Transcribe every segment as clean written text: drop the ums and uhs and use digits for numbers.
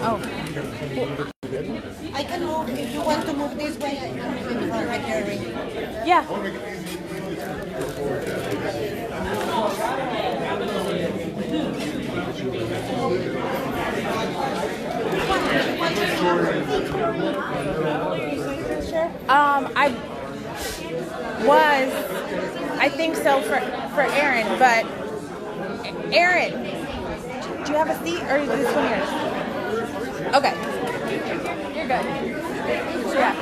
Oh. I can move. If you want to move this way, I can move in front right here. Yeah. I think so for Aaron, but Aaron, do you have a seat or is this one yours? Okay. You're good. Yeah.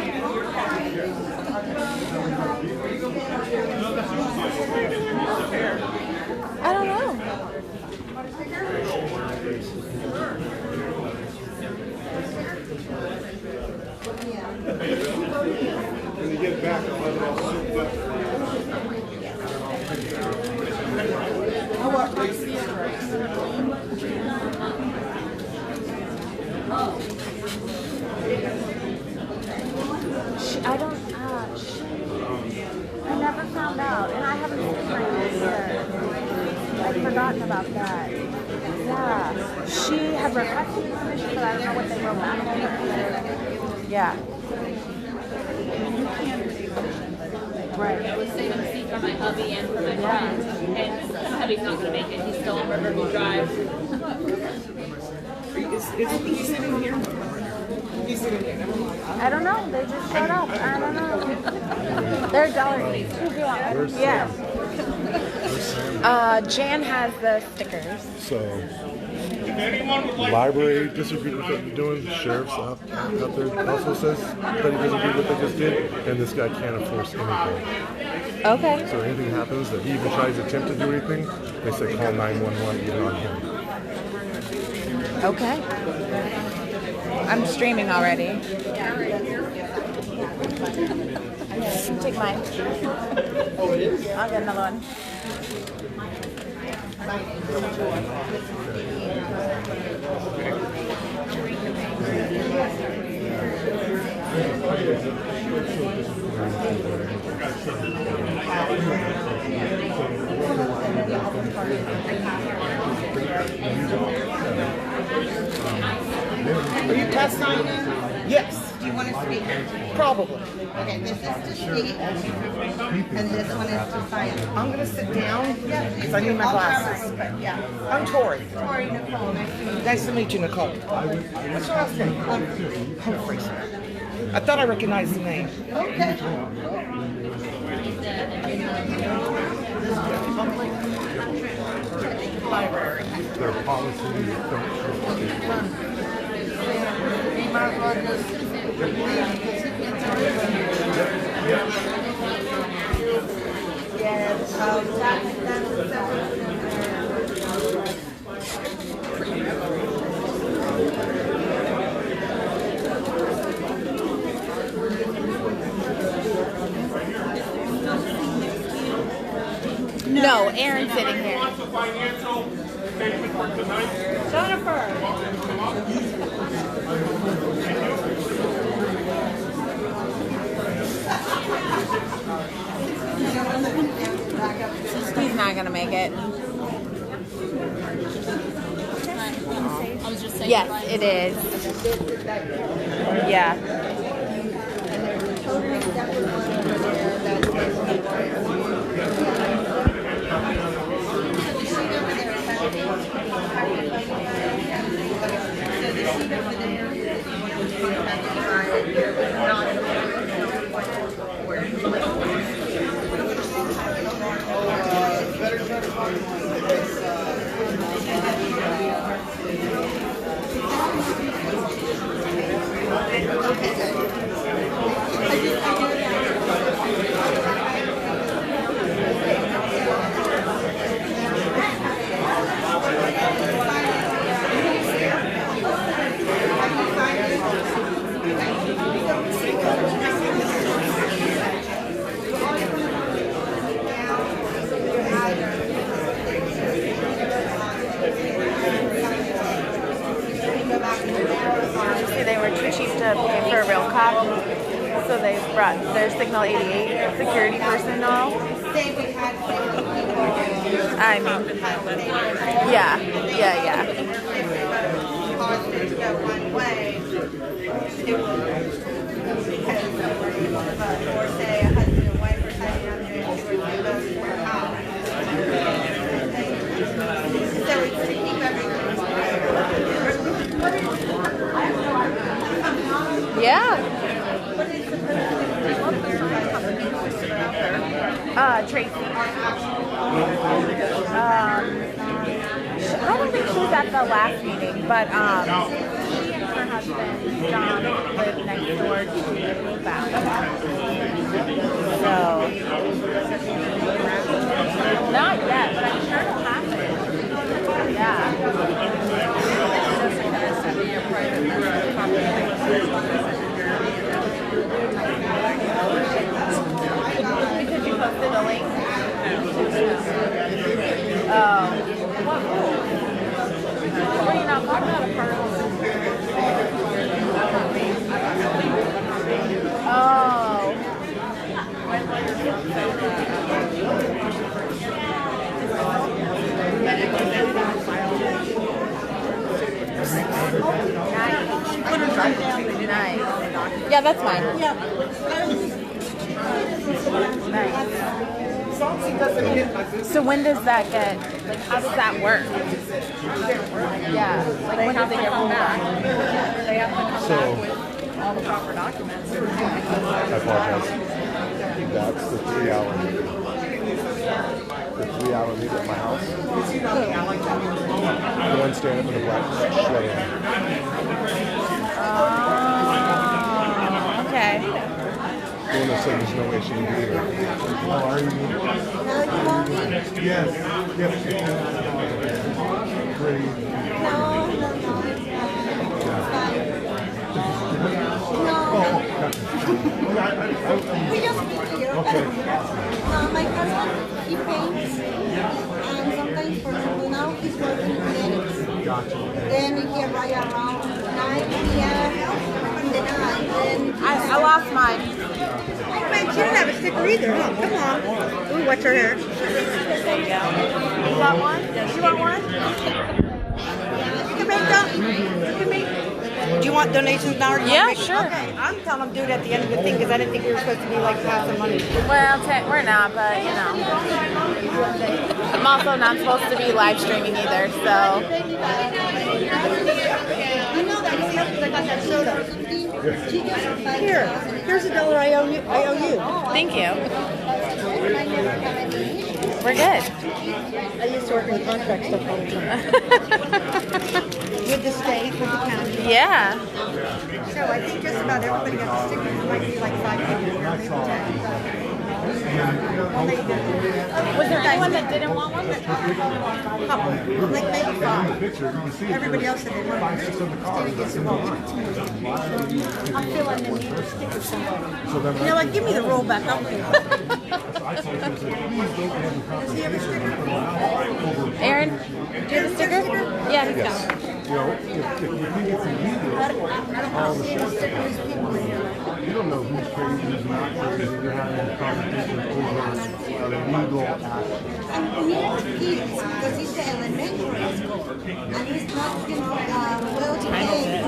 I don't know. When you get back, I'll have it all souped up. I never found out, and I haven't seen my either. I'd forgotten about that. Yeah. She had requested permission, but I don't know what they wrote back. Yeah. Right. I was saving a seat for my hubby and for my friend, and my hubby's not going to make it. He's still on Riverview Drive. Is he sitting here? He's sitting here. I don't know. They just showed up. I don't know. They're $1 each. Yeah. Jan has the stickers. So, the library disagreed with what you're doing. The sheriff's out there also says that he doesn't agree with what they just did, and this guy can't enforce anything. Okay. So anything happens that he even tries to attempt to do anything, they say call 911 even on him. Okay. I'm streaming already. Take mine. Oh, it is? I'll get another one. Are you testing? Yes. Do you want to speak? Probably. Okay, this is to speak, and this one is to sign. I'm going to sit down because I need my I'll glasses. try real quick, yeah. I'm Tori. Tori Nicole, nice to meet you. Nice to meet you, Nicole. What's your last name? Humphreys. I thought I recognized the name. Okay. Library. Their policy don't No, Aaron's sitting here. Jennifer. He's not gonna make it. I was just saying. Yes, it is. Yeah. See, they were too cheap to pay for a real cop, so they brought their Signal 88 security personnel. I mean, yeah. wanted to go one way, it would, or say a husband and wife are signing on there, it would be those for a house. So it's to keep everything. Yeah. Tracy. I don't think she was at the last meeting, but she and her husband John live next door to the back. So not yet, but I'm sure it'll happen. Yeah. Because you posted a link. Oh. What are you not talking about? A pearl? Oh. Nice. Yeah, that's mine. Yeah. Nice. So when does that get, like, how does that work? Yeah. Like, when does it get rolled back? They have to come So, back with all the proper documents. I apologize. That's the 3-hour meeting. The 3-hour meeting at my house. The one standing up in the black shredding. Oh, okay. The one that said there's no way she can be here. How are you? Yes. Yes. Great. We just meet here. Okay. My husband, he paints, and sometimes for example now he's working clinics. Gotcha. Then he can ride around 9 p.m. in the night. Then I lost mine. man, she didn't have a sticker either. Huh? Come on. Ooh, what's her hair? There you go. You want one? You want one? You can make them. You can make. Do you want donations now? Or do you Yeah, want to make, sure. Okay, I'm telling them do it at the end of the thing because I didn't think we were supposed to be like passing money. Well, we're not, but you know. I'm also not supposed to be live streaming either, so. You know that because I got that soda. Here's $1 I owe you. Thank you. We're good. I used to work in contract stuff all the time. With the state, with the county. Yeah. So I think just about everybody got the stickers. It might be like 5 people here, maybe 10. Well, they did. Was there anyone that didn't want one? Couple. Like maybe 5. Everybody else said they wanted it. Stevie gets the roll. I'm feeling the need to stick with somebody. You know what? Give me the roll back. I'll do it. Does he have a sticker? Aaron, do you have a sticker? Yeah, he's got it. You know, if you think it's illegal, all the short stickers, you don't know who's crazy, who's not crazy. You're having a competition over legal action. And he has kids because he's the elementary school. And he's not, well trained.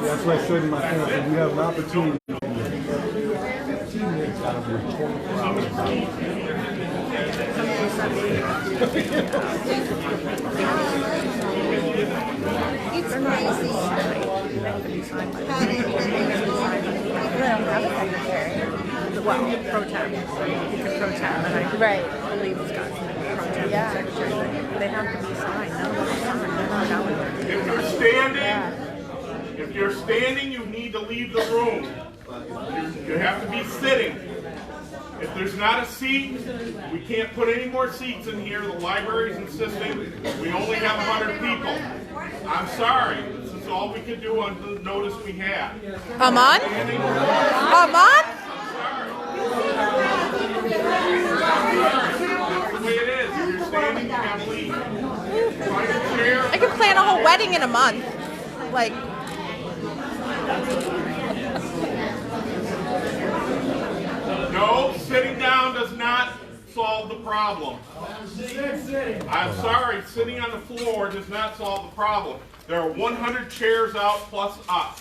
That's what I said in my thing. I said, you have an opportunity to be 15 minutes out of your 24 hours. It's crazy. Well, pro tem. You can pro tem, and I Right. believe it's got pro tem Yeah. secretary. They have to be signed. None of them are signed. They're not eligible. If you're standing, you need to leave the room. You have to be sitting. If there's not a seat, we can't put any more seats in here. The library's insisting we only have 100 people. I'm sorry. This is all we could do on the notice we had. Amon? Standing, Amon? that's the way it is. If you're standing, you gotta leave. Find a chair. I could plan a whole wedding in a month. Like, No, sitting down does not solve the problem. I'm sorry, sitting on the floor does not solve the problem. There are 100 chairs out plus us.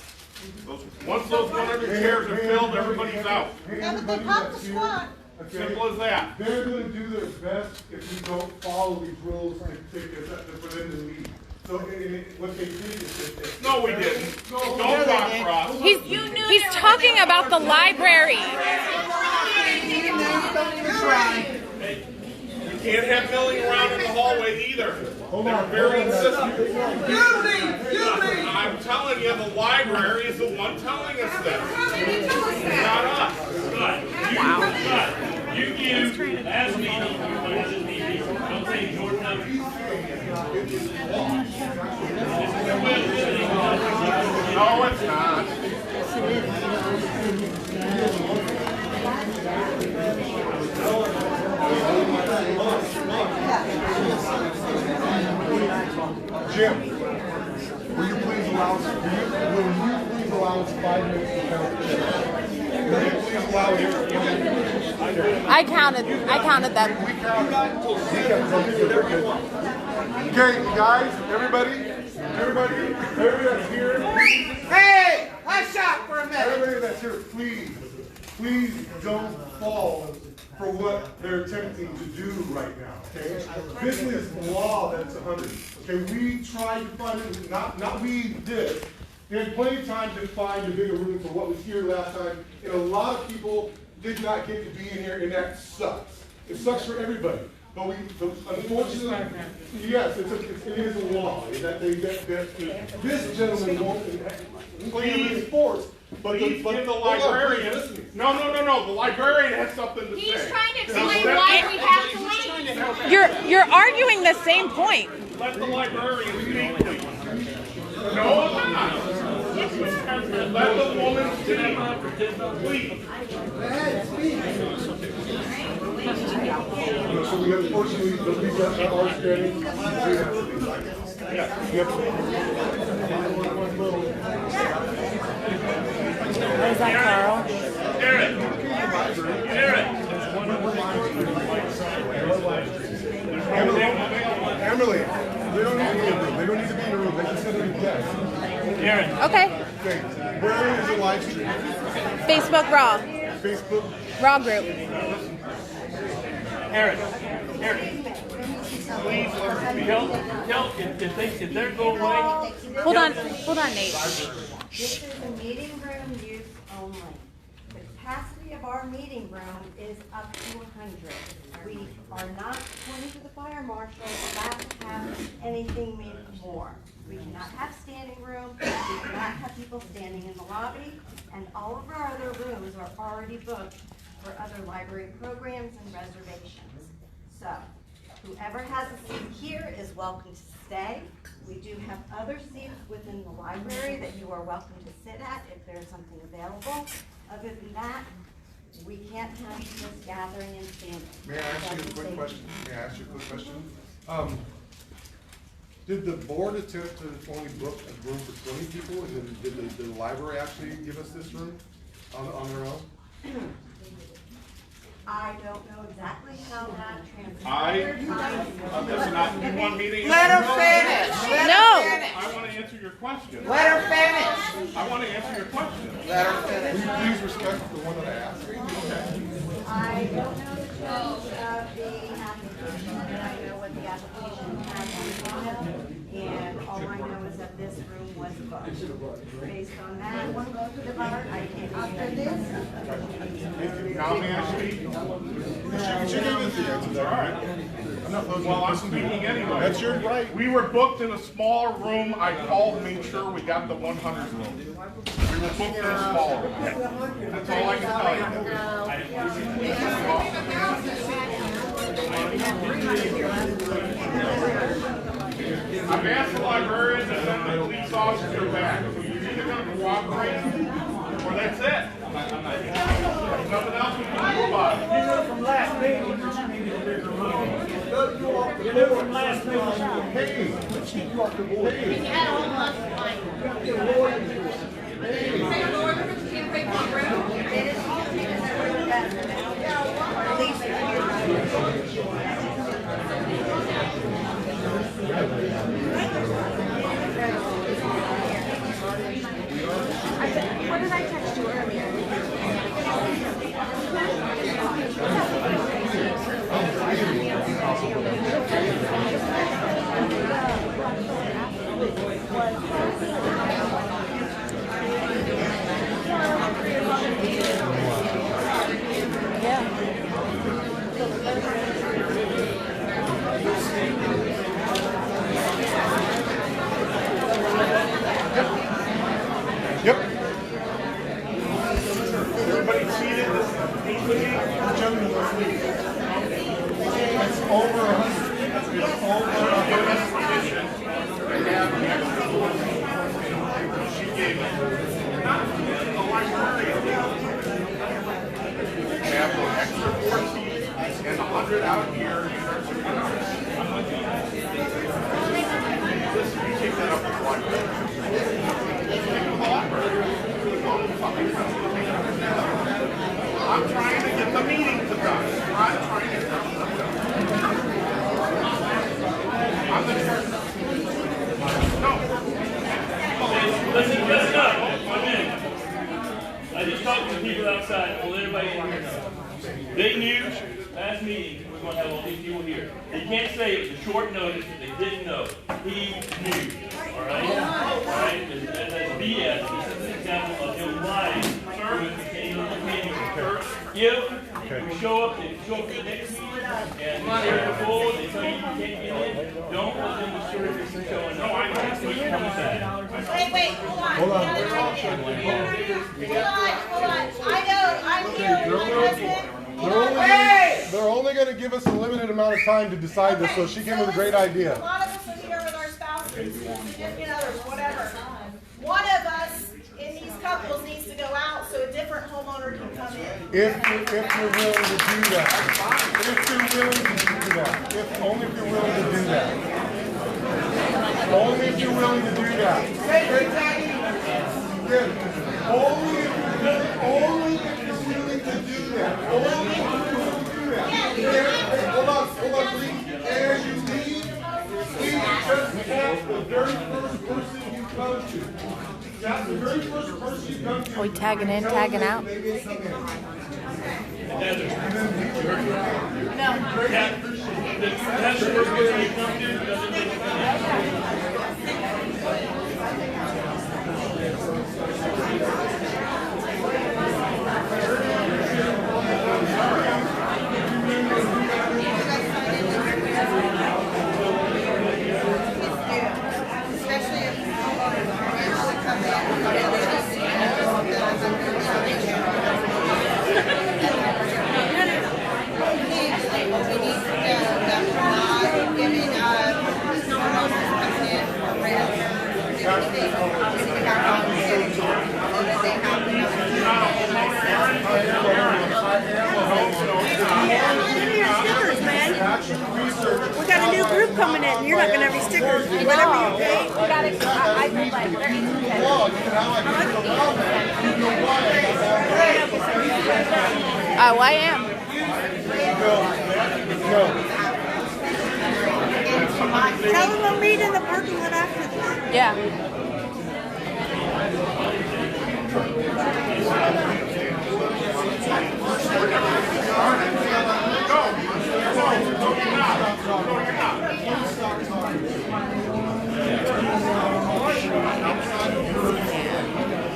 Once those 100 chairs are filled, everybody's out. Yeah, but they popped the squat. Simple as that. They're going to do their best if we don't follow these rules and tickets for them to leave. So what they did is that No, we didn't. Don't talk for us. He's talking about the library. You can't have milling around in the hallway either. They're very insistent. I'm telling you, the library is the one telling us this. Not us. Wow. You used last meeting, don't say Jordan. No, it's not. Jim, will you please allow us 5 minutes to count the chairs? Will you please allow us? I counted them. Okay, guys, everybody that's here. Hey, I shot for a minute. Everybody that's here, please don't fall for what they're attempting to do right now, okay? This is law that's 100. Okay, we tried to find it, not we did. They had plenty of time to find a bigger room for what was here last time, and a lot of people did not get to be in here, and that sucks. It sucks for everybody. But unfortunately, yes, it is a law that this gentleman won't enforce. But give the librarian. No. The librarian has something to say. He's trying to explain why we have to leave. You're arguing the same point. Let the librarian speak, please. No, I'm not. Let the woman speak, please. So we have, fortunately, the people that are standing, we have to be like this. Is that Carl? Eric. Emily, they don't need to be in a room. They don't need to be in a room. They can sit in a desk. Aaron. Okay. Okay, where is the live stream? Facebook Raw. Facebook? Raw group. Eric. Please, tell if they're going away. Hold on, Nate. This is a meeting room use only. The capacity of our meeting room is up to 100. We are not, according to the fire marshal, allowed to have anything more. We cannot have standing room, we cannot have people standing in the lobby, and all of our other rooms are already booked for other library programs and reservations. So, whoever has a seat here is welcome to stay. We do have other seats within the library that you are welcome to sit at if there's something available. Other than that, we can't have this gathering and standing. May I ask you a quick question? Did the board attempt to only book a room for 20 people? And did the library actually give us this room on their own? I don't know exactly how that transpired. Listen, you want me to answer? Let her finish. No. I want to answer your question. Let her finish. I want to answer your question. Let her finish. Will you please respect the one that I asked? I don't know the terms of the application, and I know what the application has on file, and all I know is that this room was booked. Based on that, I can't after this. Now may I speak? She gave us the answer. All right. Well, I'm speaking anyway. That's your right. We were booked in a smaller room. I called and made sure we got the 100 room. We were booked in a smaller room. That's all I can tell you. I've asked the librarian to send the police officer back. So you're either going to cooperate or that's it. There's nothing else we can do about it. From last meeting. From last meeting. Hey, you are the board. You had a whole month It is all because I wrote that. a librarian. Have the extra 4 seats and 100 out here. Listen, you take that up with the library. I'm trying to get the meeting to done. I'm trying to get them done. I'm the chair. No. Listen up. 1 minute. I just talked to the people outside. I'll let everybody in here know. They knew last meeting we were going to have all these people here. They can't say it was a short notice that they didn't know. He knew. All right? All right? That's BS. This is an example of him lying. Sir, if you show up, to the next meeting and they're full, they tell you can't get in, don't let them disturb you from showing up. No, I know. So you come back. Wait, hold on. Hold on. I know, I'm here with my husband. They're only going to give us a limited amount of time to decide this, so she came with a great idea. A lot of us are here with our spouses, significant others, whatever. One of us in these couples needs to go out so a different homeowner can come in. If you're willing to do that. If you're willing to do that. Only if you're willing to do that. Only if you're willing to do that. Only if you're willing to do that. Only if you're willing to do that. Hold on, please. And you leave just ask the very first person you come to. That's the very first person you come to. Are we tagging in, tagging out? We got a new group coming in. You're not going to have any stickers. Whatever you pay. I think like they're Oh, I am. Tell them we'll meet in the parking lot after this. Yeah.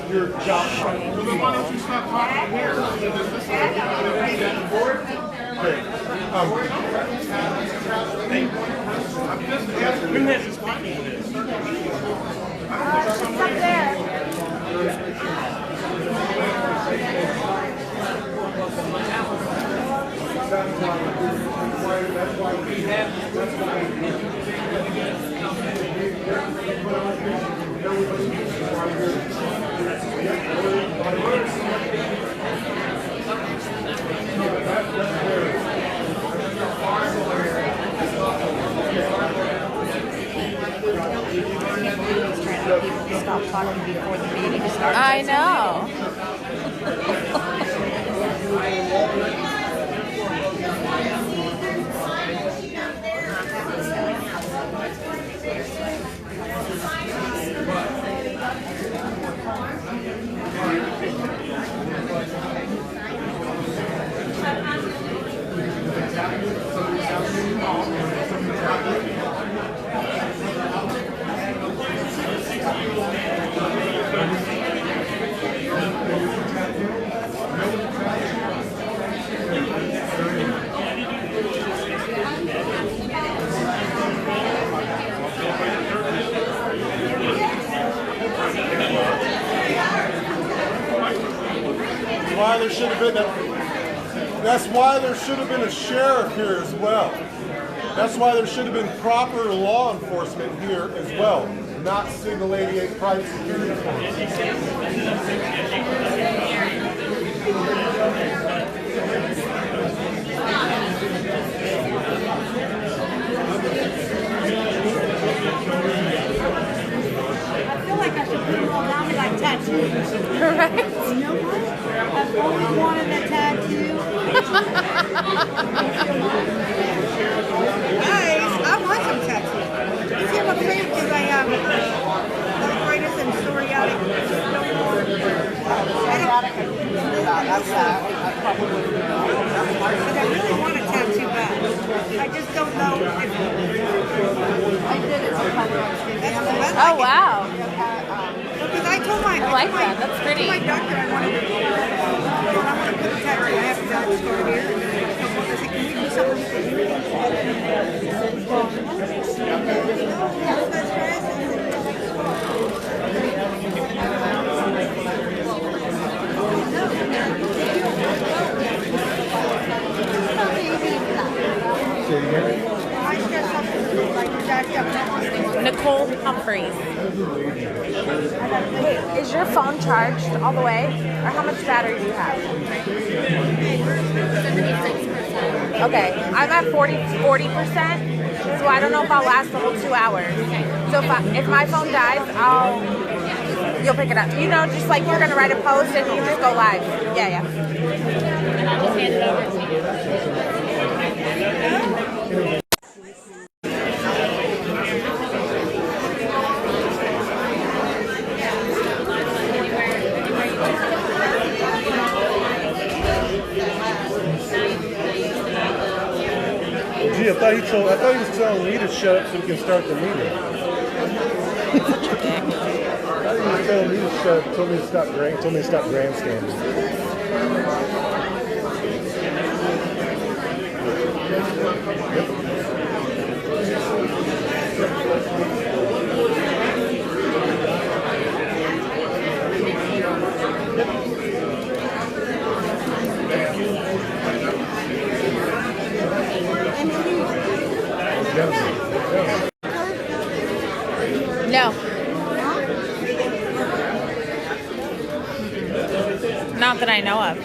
Your job. Well, then why don't you stop talking here? I'm just asking. Who has this speaking this? up there. That's why we have. Stop talking before the meeting starts. I know. Why there should have been that's why there should have been a sheriff here as well. That's why there should have been proper law enforcement here as well. not single 88 private security force. I feel like I should put them all down me like tattoos. Right. You know what? I've always wanted a tattoo. Guys, I want some tattoos. You see what I'm saying? Because I have arthritis and psoriatic. But I really want a tattoo back. I just don't know if I did it. Oh, wow. Because I told my I like that. That's pretty. my doctor I wanted to put a tattoo. I have a tattoo store here. I said, can we do something for you? Nicole Humphreys. Wait, is your phone charged all the way? Or how much battery do you have? 76%. Okay, I'm at 40%, so I don't know if I'll last the whole 2 hours. So if my phone dies, you'll pick it up. You know, just like you're gonna write a post and you just go live. Yeah. And I'll just hand it over to you. Gee, I thought he was telling me to shut up so we can start the meeting. I thought he was telling me to shut up, told me to stop grandstanding. No. Not that I know of.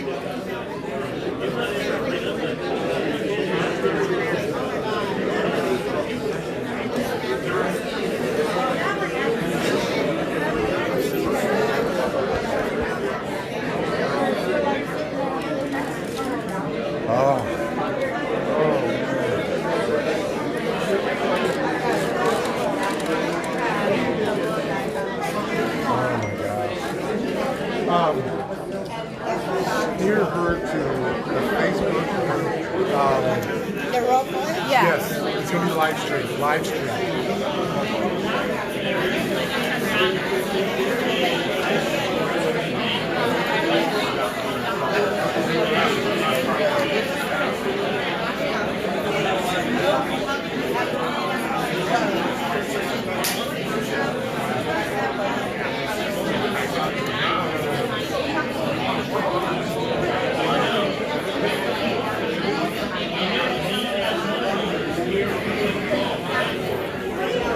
Steer her to the Facebook. They're all fine? Yeah. Yes, it's going to be live stream.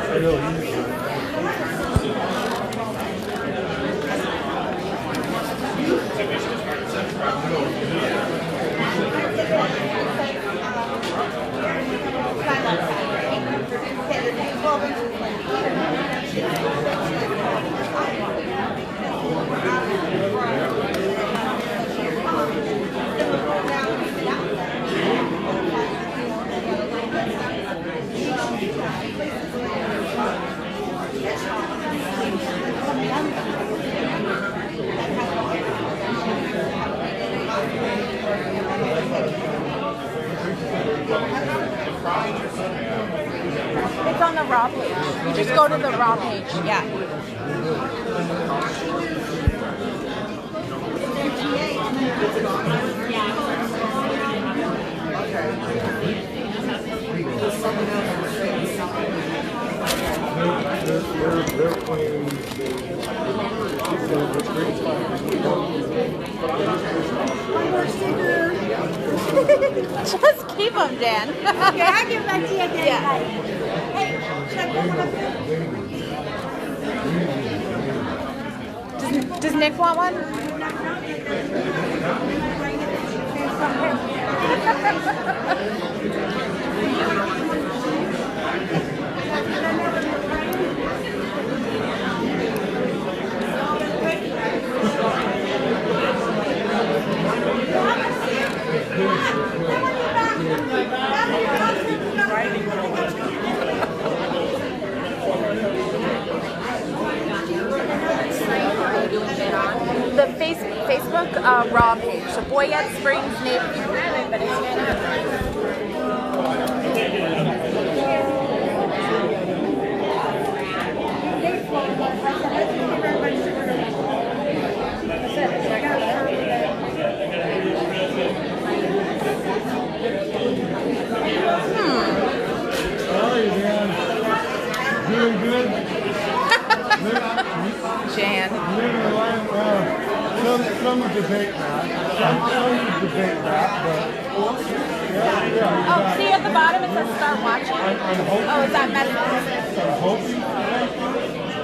I know It's on the raw page. You just go to the raw page. Yeah. they're playing. Just keep them, Dan. Okay, I'll give it back to you again. Yeah. Hey, should I put one up here? Does Nick want one? The Facebook Raw page. So Boyette Springs neighborhood. Doing good? Jan. Living a life, some debate that. Some debate that, but yeah. Oh, see at the bottom it says start watching. I'm hoping. Oh, is that message? I'm hoping.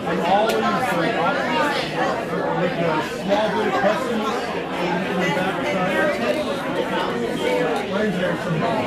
I'm always like with a small bit of pessimist in the backside. Mine's there somewhere.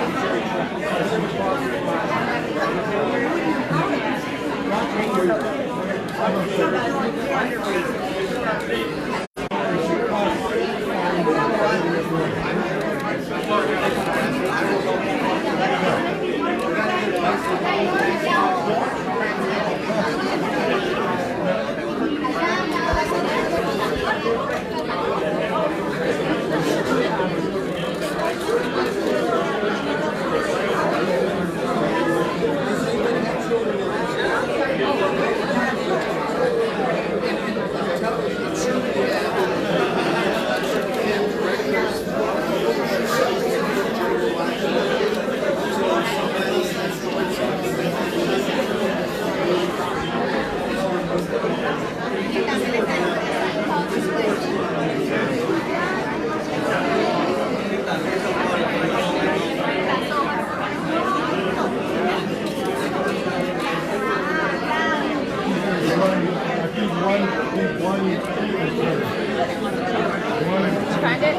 Find it?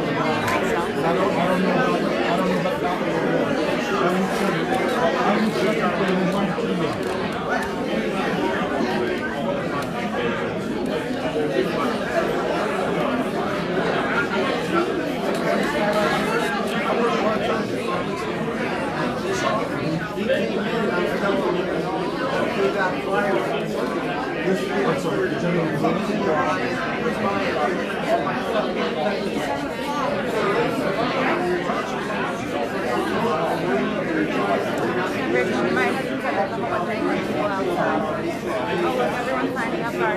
Everyone's signing up for our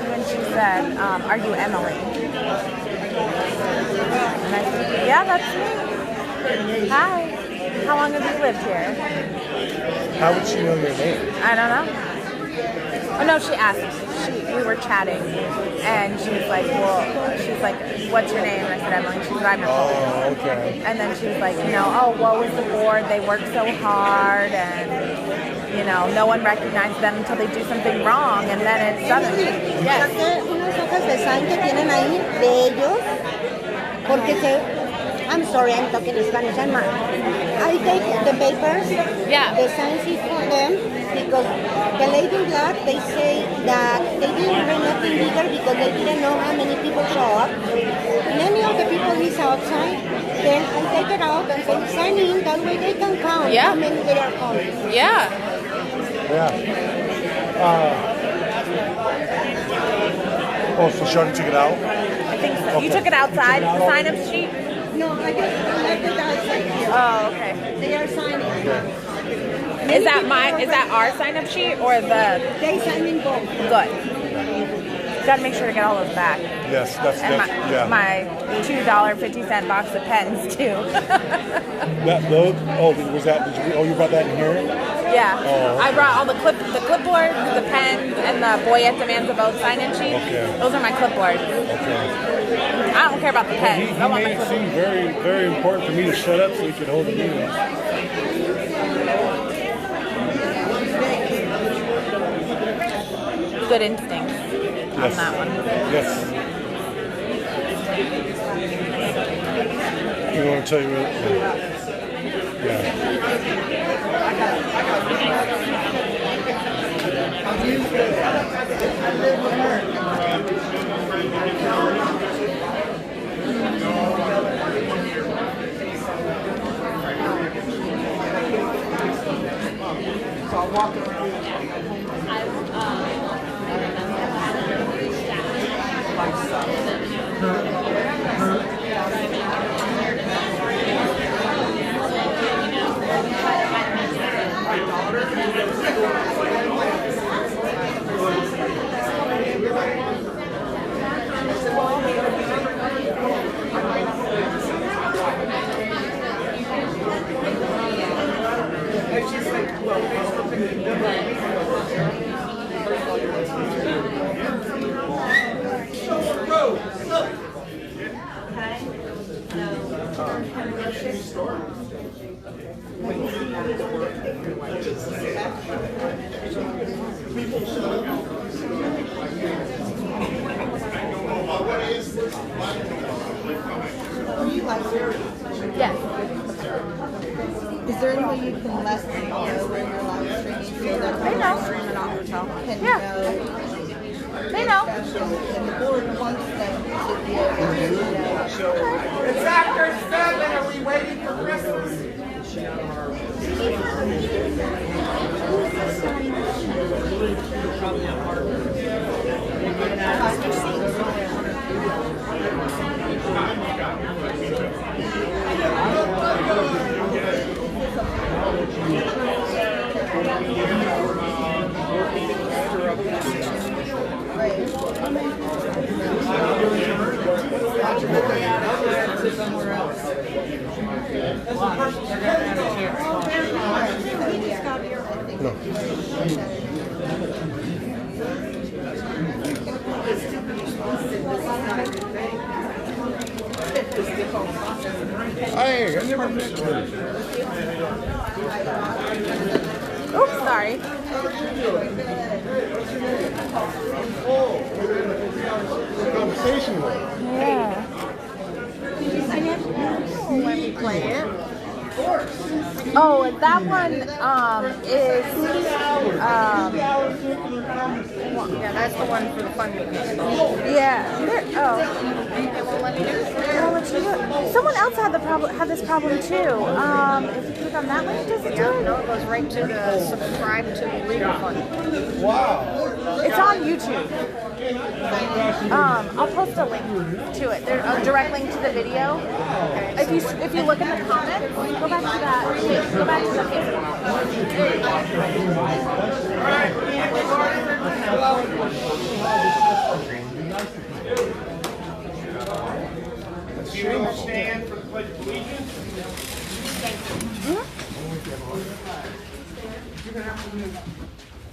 when she said, are you Emily? And I said, yeah, that's me. Hi. How long have you lived here? How would she know your name? I don't know. Oh no, she asked. We were chatting, and she's like, what's your name? And I said Emily. She said, I'm Nicole. Oh, okay. And then she was like, oh, woe is the board. They work so hard, and no one recognizes them until they do something wrong, and then it's suddenly. Yes. Unas hojas de sign que tienen ahí de ellos, porque I'm sorry, I'm talking Spanish. I take the papers, the signs is for them, because the lady in black, they say that they didn't bring nothing bigger because they didn't know how many people show up. Many of the people is outside, then I take it out and say sign in, that way they can count how many they are coming. Yeah. So she already took it out? I think so. Okay. You took it outside, the sign-up sheet? No, I just left it outside here. Oh, okay. They are signing. Is that our sign-up sheet or the? They sign in both. Good. Got to make sure to get all those back. Yes, my $2.50 box of pens too. You brought that in here? Yeah. Oh, okay. I brought all the clipboards, the pens, and the Boyette demands a vote sign-in sheet. Okay. Those are my clipboards. Okay. I don't care about the pens. He made it seem very, very important for me to shut up so he could hold the meeting. Good instincts on that one. Yes. You want to tell you what? So I'll walk around. Yes. Is there any way you can let them know when you're live streaming so that They know. streaming off the top can Yeah. know? They know. And the board wants them to be able to know. It's after 7. Are we waiting for Christmas? Hey, I never met you. Oops, sorry. Conversation with. Yeah. When we play it. Oh, that one is Yeah, that's the one for the funding. yeah. It won't let me do it. I'll let you look. Someone else had this problem too. If you click on that link, does it do it? No, it goes right to the subscribe to legal fund. Wow. It's on YouTube. I'll post a link to it. There's a direct link to the video. If you look in the comments, go back to that. Go back to the Facebook. There you You will stand for the Pledge of Allegiance.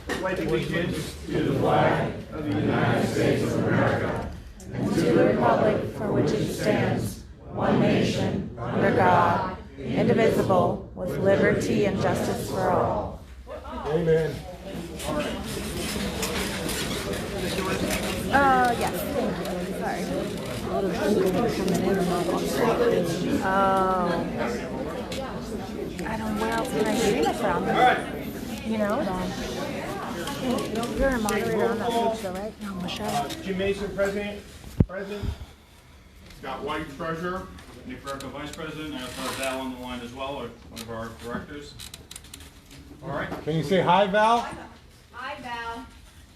Pledge allegiance to the flag of the United States of America and to the republic for which it stands, one nation, under God, indivisible, with liberty and justice for all. Amen. Yes. Sorry. Oh. I don't know where else can I get it from? All right. You know? You're a moderator on that page though, right? No, Michelle. Jim Mason, President. Scott White, Treasurer. Nick Greco, Vice President. I also have Val on the line as well, or one of our directors. All right. Can you say hi, Val? Hi, Val.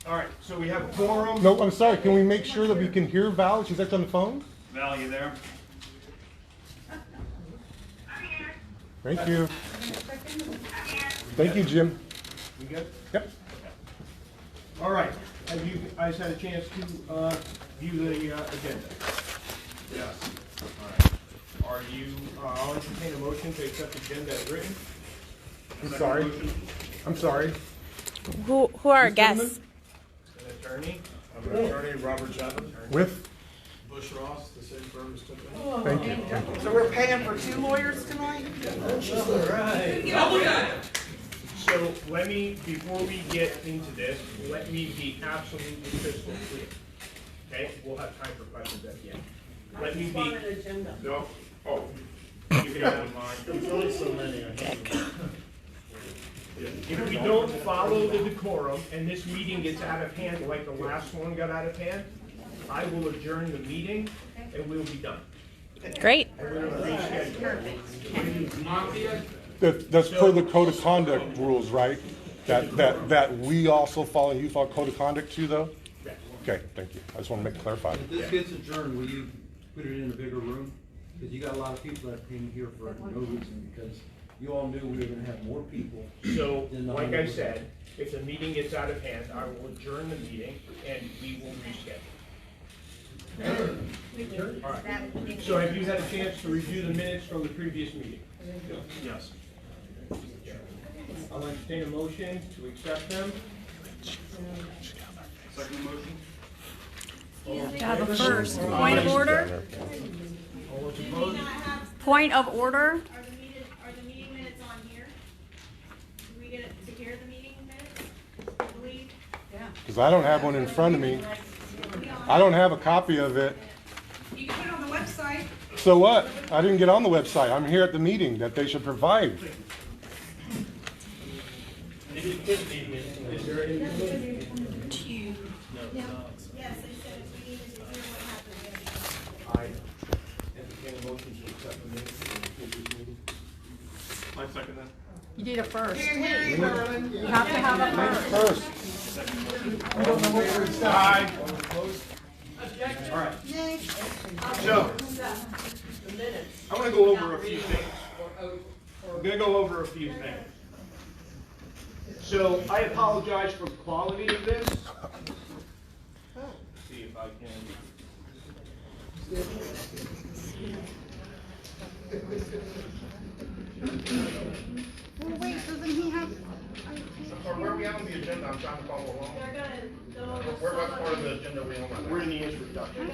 All right. So we have a quorum. No, I'm sorry. Can we make sure that we can hear Val? She's actually on the phone. Val, you there? Thank you. Thank you, Jim. We good? Yep. All right. Have you guys had a chance to view the agenda? Yes. All right. Are you? I'll entertain a motion to accept the agenda as written. I'm sorry. I'm sorry. Who are our guests? An attorney. I'm an attorney, Robert Chapman. With? Bush Ross, the same firm as Tiffany. Thank you. So we're paying for 2 lawyers tonight? So let me, before we get into this, let me be absolutely crystal clear. Okay, we'll have time for questions at the end. Let me be. No. Oh. You can have in mind. There's only so many. If we don't follow the decorum and this meeting gets out of hand like the last one got out of hand, I will adjourn the meeting and we'll be done. Great. And we're gonna reschedule. That's per the code of conduct rules, right? That we also follow, and you follow code of conduct too, though? Okay, thank you. I just want to make it clarified. If this gets adjourned, will you put it in a bigger room? Because you got a lot of people that came here for no reason, because you all knew we were gonna have more people. So, like I said, if the meeting gets out of hand, I will adjourn the meeting and we will reschedule. All right. So have you had a chance to review the minutes from the previous meeting? Yes. I'll entertain a motion to accept them. Second motion? Have a first. Point of order? All those opposed? Point of order? Are the meeting minutes on here? Do we get to hear the meeting minutes, I believe? Yeah. Because I don't have one in front of me. I don't have a copy of it. You can put it on the website. So what? I didn't get on the website. I'm here at the meeting that they should provide. Is there any? Yes, they said if we needed to hear what happened. I entertain a motion to accept the minutes from the previous meeting. I second that. You need a first. You have to have a first. First. Aye. All right. So, I want to go over a few things. I'm going to go over a few things. So, I apologize for the quality of this. Let's see if I can. Well, wait, doesn't he have? Where are we at on the agenda? I'm trying to follow along. They're gonna go over. Where about part of the agenda we on? We're in the introduction.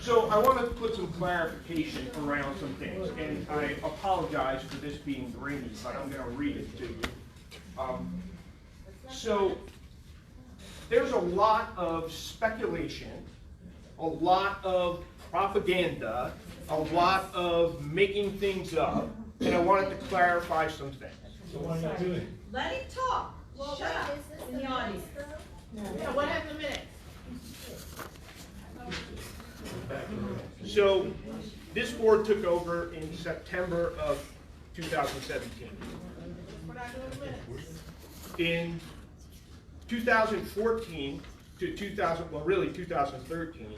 So I want to put some clarification around some things, and I apologize for this being grainy, but I'm going to read it to you. So there's a lot of speculation, a lot of propaganda, a lot of making things up, and I wanted to clarify some things. So what are you doing? Let him talk. Shut up in the audience. Yeah, what happened a minute? So this board took over in September of 2017. We're not doing minutes. In 2014 to 2013,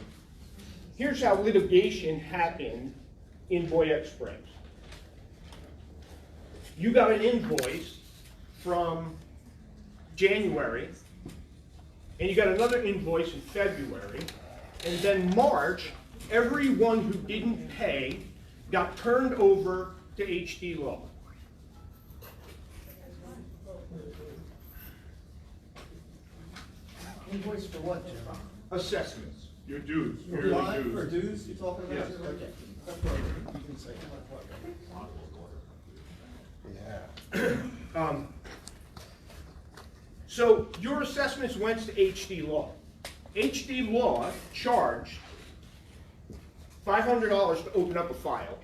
here's how litigation happened in Boyette Springs. You got an invoice from January, and you got another invoice in February, and then March, everyone who didn't pay got turned over to HD Law. Invoice for what, Jim? Assessments. Your dues. For live or dues you talking about? Yes. Okay. You can say Yeah. So your assessments went to HD Law. HD Law charged $500 to open up a file,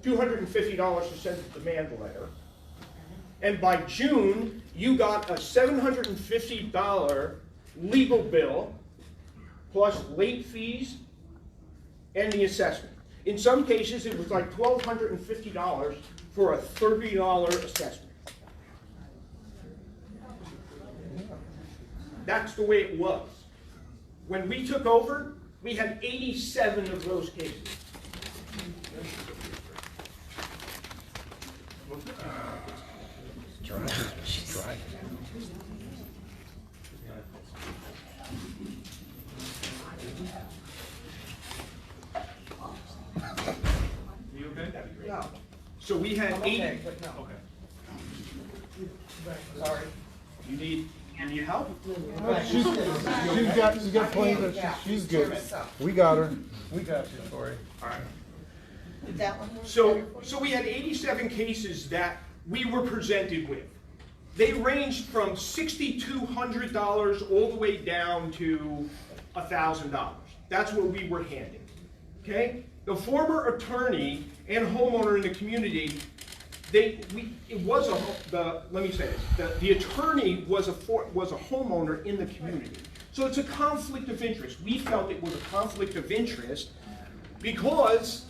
$250 to send a demand letter, and by June, you got a $750 legal bill, plus late fees and the assessment. In some cases, it was like $1,250 for a $30 assessment. That's the way it was. When we took over, we had 87 of those cases. Dry. You okay? No. So we had I'm 80. okay, but no. Okay. Sorry. You need help? She's got plenty of, she's good. We got her. We got you, Tori. All right. Is that one? So we had 87 cases that we were presented with. They ranged from $6,200 all the way down to $1,000. That's what we were handing. Okay? The former attorney and homeowner in the community, let me say this, the attorney was a homeowner in the community. So it's a conflict of interest. We felt it was a conflict of interest because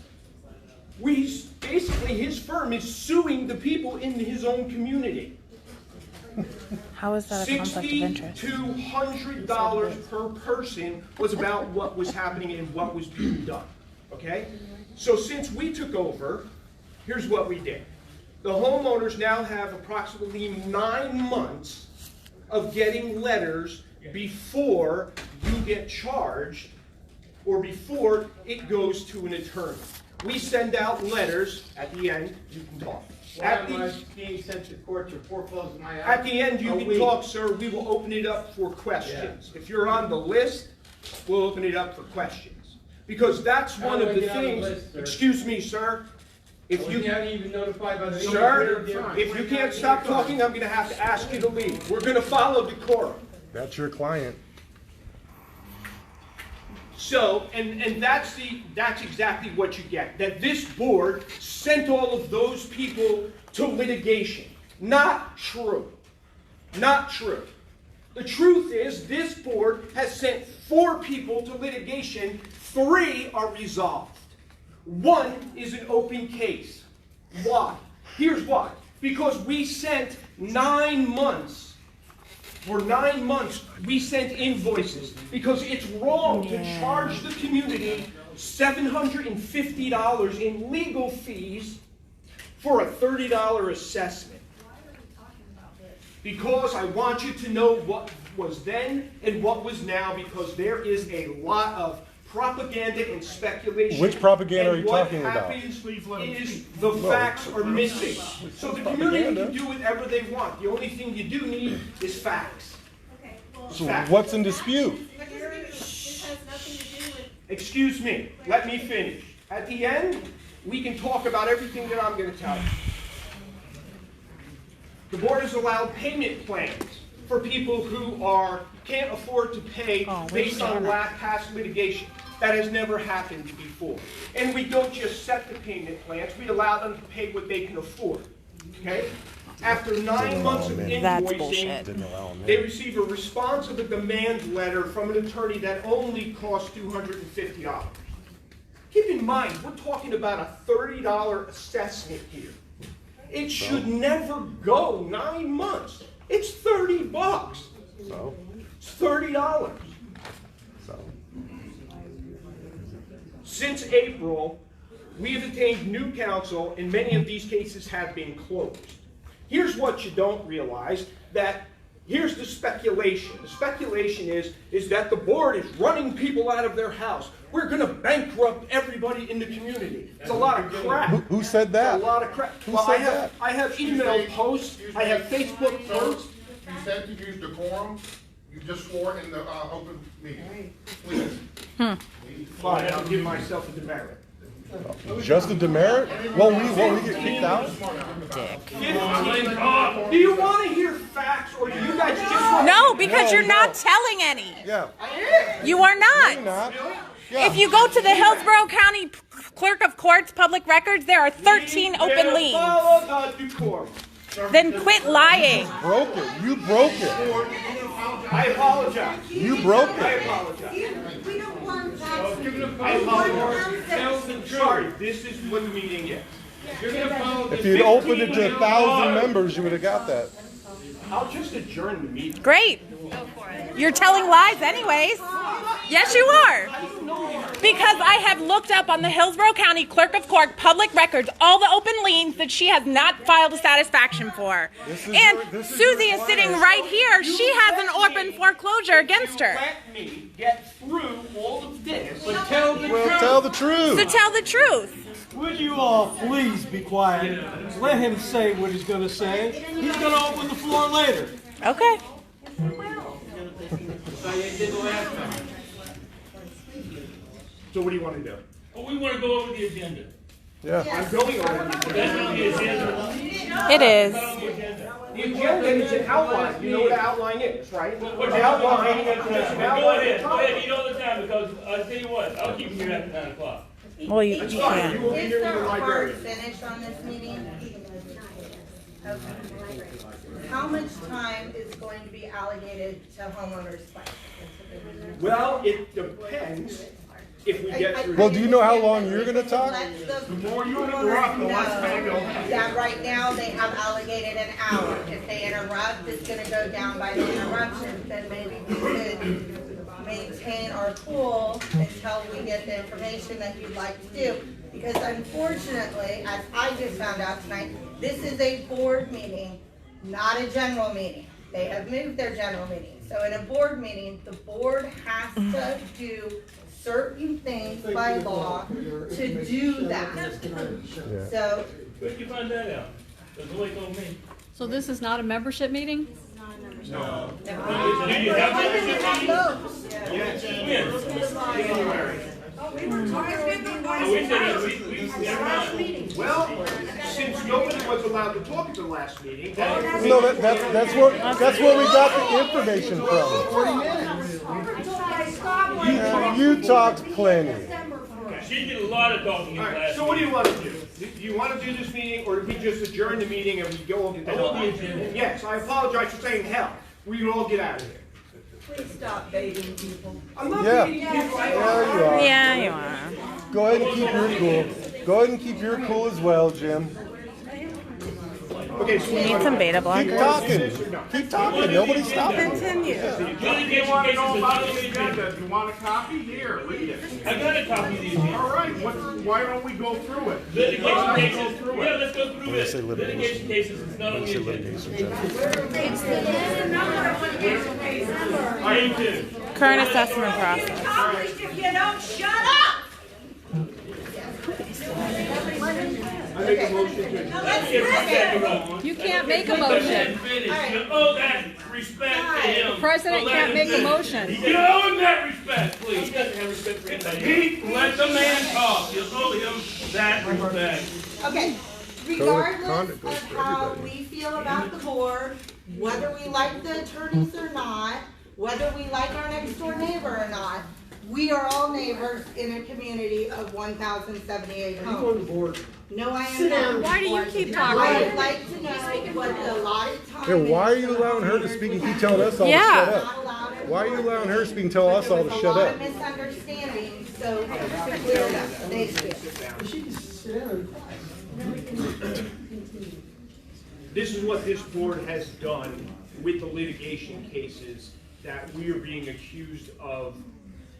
basically his firm is suing the people in his own community. How is that a conflict of interest? $6,200 per person was about what was happening and what was being done. Okay? So since we took over, here's what we did. The homeowners now have approximately 9 months of getting letters before you get charged or before it goes to an attorney. We send out letters at the end, you can talk. Why am I being sent to court to foreclose my house? At the end, you can talk, sir. We will open it up for questions. If you're on the list, we'll open it up for questions. Because that's one of the things, excuse me, sir. If you haven't even notified by the sir, if you can't stop talking, I'm going to have to ask you to leave. We're going to follow decorum. That's your client. So, and that's exactly what you get. That this board sent all of those people to litigation. Not true. Not true. The truth is this board has sent 4 people to litigation. 3 are resolved. 1 is an open case. Why? Here's why. Because we sent 9 months. For 9 months, we sent invoices because it's wrong to charge the community $750 in legal fees for a $30 assessment. Because I want you to know what was then and what was now, because there is a lot of propaganda and speculation. Which propaganda are you talking about? about? What happens is the facts are missing. So the community can do whatever they want. The only thing you do need is facts. So what's in dispute? This has nothing to do with. Excuse me, let me finish. At the end, we can talk about everything that I'm going to tell you. The board has allowed payment plans for people who can't afford to pay based on past litigation. That has never happened before. And we don't just set the payment plans, we allow them to pay what they can afford. Okay? After 9 months of invoicing, they receive a response of a demand letter from an attorney that only costs $250. Keep in mind, we're talking about a $30 assessment here. It should never go 9 months. It's $30. So? It's $30. So? Since April, we have attained new counsel, and many of these cases have been closed. Here's what you don't realize, that here's the speculation. The speculation is that the board is running people out of their house. we're gonna bankrupt everybody in the community. It's a lot of crap. Who said that? It's a lot of crap. Who Well, said I have email posts, I have Facebook posts. You said to use decorum. You just swore in the open meeting. Please. Fine, I'll give myself a demerit. Just a demerit? Well, we get kicked out? 15. Do you want to hear facts, or do you guys just want No, because you're not telling any. Yeah. You are not. You're not. Yeah. If you go to the Hillsborough County Clerk of Courts Public Records, there are 13 open liens. Follow the decorum. Then quit lying. Broke it. You broke it. I apologize. You broke I it. apologize. We don't want that. I apologize. Sorry, this is what the meeting is. If you'd opened it to 1,000 members, you would have got that. I'll just adjourn the meeting. Great. You're telling lies anyways. Yes, you are. Because I have looked up on the Hillsborough County Clerk of Court Public Records all the open liens that she has not filed a satisfaction for. And Susie is sitting right here. She has an open foreclosure against her. Let me get through all of this. But tell the truth. Tell the truth. So tell the truth. Would you all please be quiet? Let him say what he's going to say. He's going to open the floor later. Okay. So what do you want to do? Well, we want to go over the agenda. Yeah. I'm going over That's not the agenda. It is. the agenda is an outline. You know what an outline is, right? What's An outline is an Go outline. ahead, eat all the time, because I'll tell you what, I'll keep you here after 9 o'clock. Well, you That's fine. You can't. will be Is here with there the a hard librarian. finish on this meeting? Okay. How much time is going to be allocated to homeowners' claims? Well, it depends if we get through. Well, do you know how long you're going to talk? The more you interrupt, the less time you'll have. That right now they have allocated an hour. If they interrupt, it's gonna go down by the interruption. Then maybe we could maintain our cool until we get the information that you'd like to do. Because unfortunately, as I just found out tonight, this is a board meeting, not a general meeting. They have moved their general meeting. So in a board meeting, the board has to do certain things by law to do that. So, Where'd you find that out? Because nobody told me. So this is not a membership meeting? No. Do you have membership meetings? Yes. January. Well, since nobody was allowed to talk at the last meeting, then. No, that's where we got the information from. 40 minutes. You talked plenty. She did a lot of talking in the All right, last so what do you meeting. want to do? Do you want to do this meeting, or do we just adjourn the meeting and we go over the Hold the agenda. Yes, I apologize for saying hell. We can all get out of here. Please stop baiting people. I'm not Yeah. beating people. Yeah, you are. Yeah, you are. Go ahead and keep your cool. Go ahead and keep your cool as well, Jim. Okay, so You need some beta Keep blockers. talking. Keep talking. Nobody's stopping. Continue. You want to know about the agenda? Do you want a copy? Here, read it. I got a copy of the agenda. Oh, All right, why don't we go through it? Litigation cases. Yeah, let's go through When I it. say litigation. Litigation cases, it's not on the agenda. Me too. Current assessment process. Accomplished if you don't shut up! I make a motion to. Let's get respect around. You can't make a Let motion. him finish. You owe that respect to him. The president So let can't him make a finish. motion. You owe him that respect, please. He doesn't have respect for anybody. Pete, let the man talk. You owe him that respect. okay, regardless of how we feel about the board, whether we like the attorneys or not, whether we like our next door neighbor or not, we are all neighbors in a community of 1,078 homes. No, I am not. Why do you keep I talking? would like to know what the allotted time Yeah, is. why are you allowing her to speak and keep telling us all Yeah. to shut up? Not allowed it. Why are you allowing her to speak and tell us all to There's shut a lot up? of misunderstanding, so to clear it up, thank you. This is what this board has done with the litigation cases that we are being accused of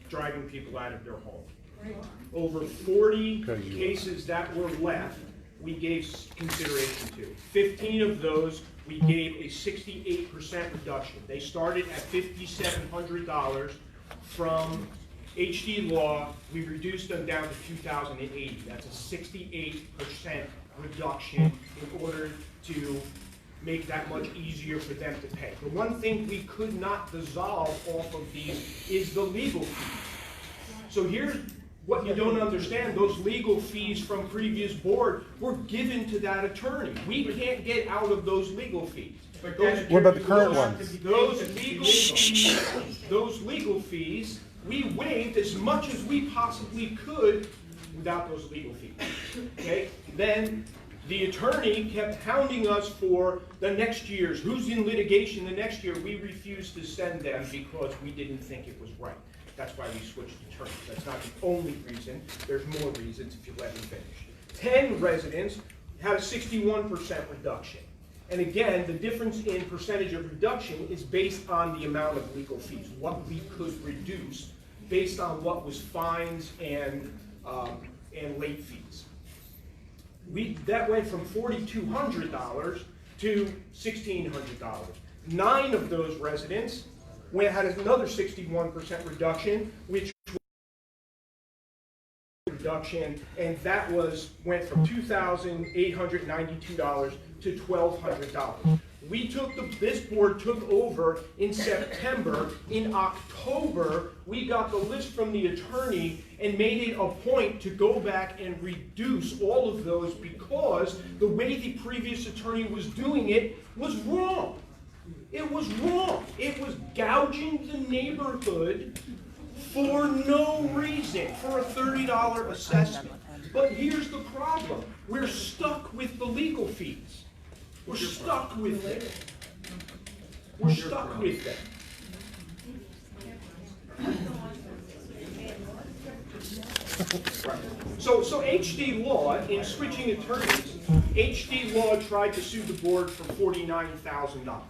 driving people out of their home. Over 40 cases that were left, we gave consideration to. 15 of those, we gave a 68% reduction. They started at $5,700 from HD law, we reduced them down to 2,080. That's a 68% reduction in order to make that much easier for them to pay. The one thing we could not dissolve off of these is the legal fees. So here's what you don't understand. Those legal fees from previous board were given to that attorney. We can't get out of those legal fees. What about the current ones? Those legal fees, we waived as much as we possibly could without those legal fees. Okay? Then the attorney kept hounding us for the next year's. Who's in litigation the next year? We refused to send them because we didn't think it was right. That's why we switched attorneys. That's not the only reason. There's more reasons if you let me finish. 10 residents had a 61% reduction. And again, the difference in percentage of reduction is based on the amount of legal fees, what we could reduce based on what was fines and late fees. That went from $4,200 to $1,600. 9 of those residents had another 61% reduction, which reduction, and that went from $2,892 to $1,200. This board took over in September. In October, we got the list from the attorney and made it a point to go back and reduce all of those because the way the previous attorney was doing it was wrong. It was wrong. It was gouging the neighborhood for no reason, for a $30 assessment. But here's the problem. We're stuck with the legal fees. We're stuck with it. We're stuck with it. So HD Law, in switching attorneys, HD Law tried to sue the board for $49,000.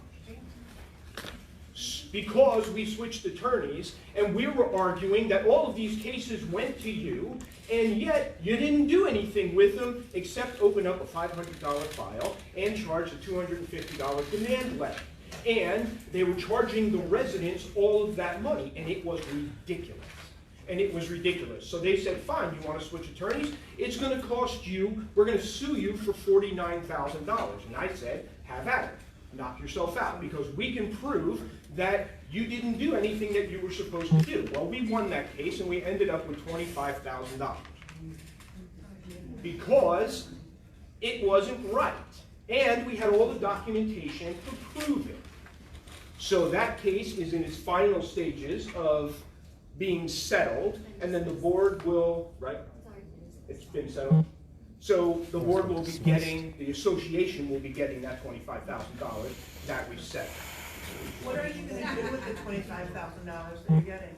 Because we switched attorneys, and we were arguing that all of these cases went to you, and yet you didn't do anything with them except open up a $500 file and charge a $250 demand letter. And they were charging the residents all of that money, and it was ridiculous. And it was ridiculous. So they said, fine, you want to switch attorneys? It's going to cost you, we're going to sue you for $49,000. And I said, have at it. Knock yourself out, because we can prove that you didn't do anything that you were supposed to do. Well, we won that case, and we ended up with $25,000. Because it wasn't right. And we had all the documentation to prove it. So that case is in its final stages of being settled, and then the board will, right? It's been settled. So the board will be getting, the association will be getting that $25,000 that we set. What are you going to do with the $25,000 that you're getting?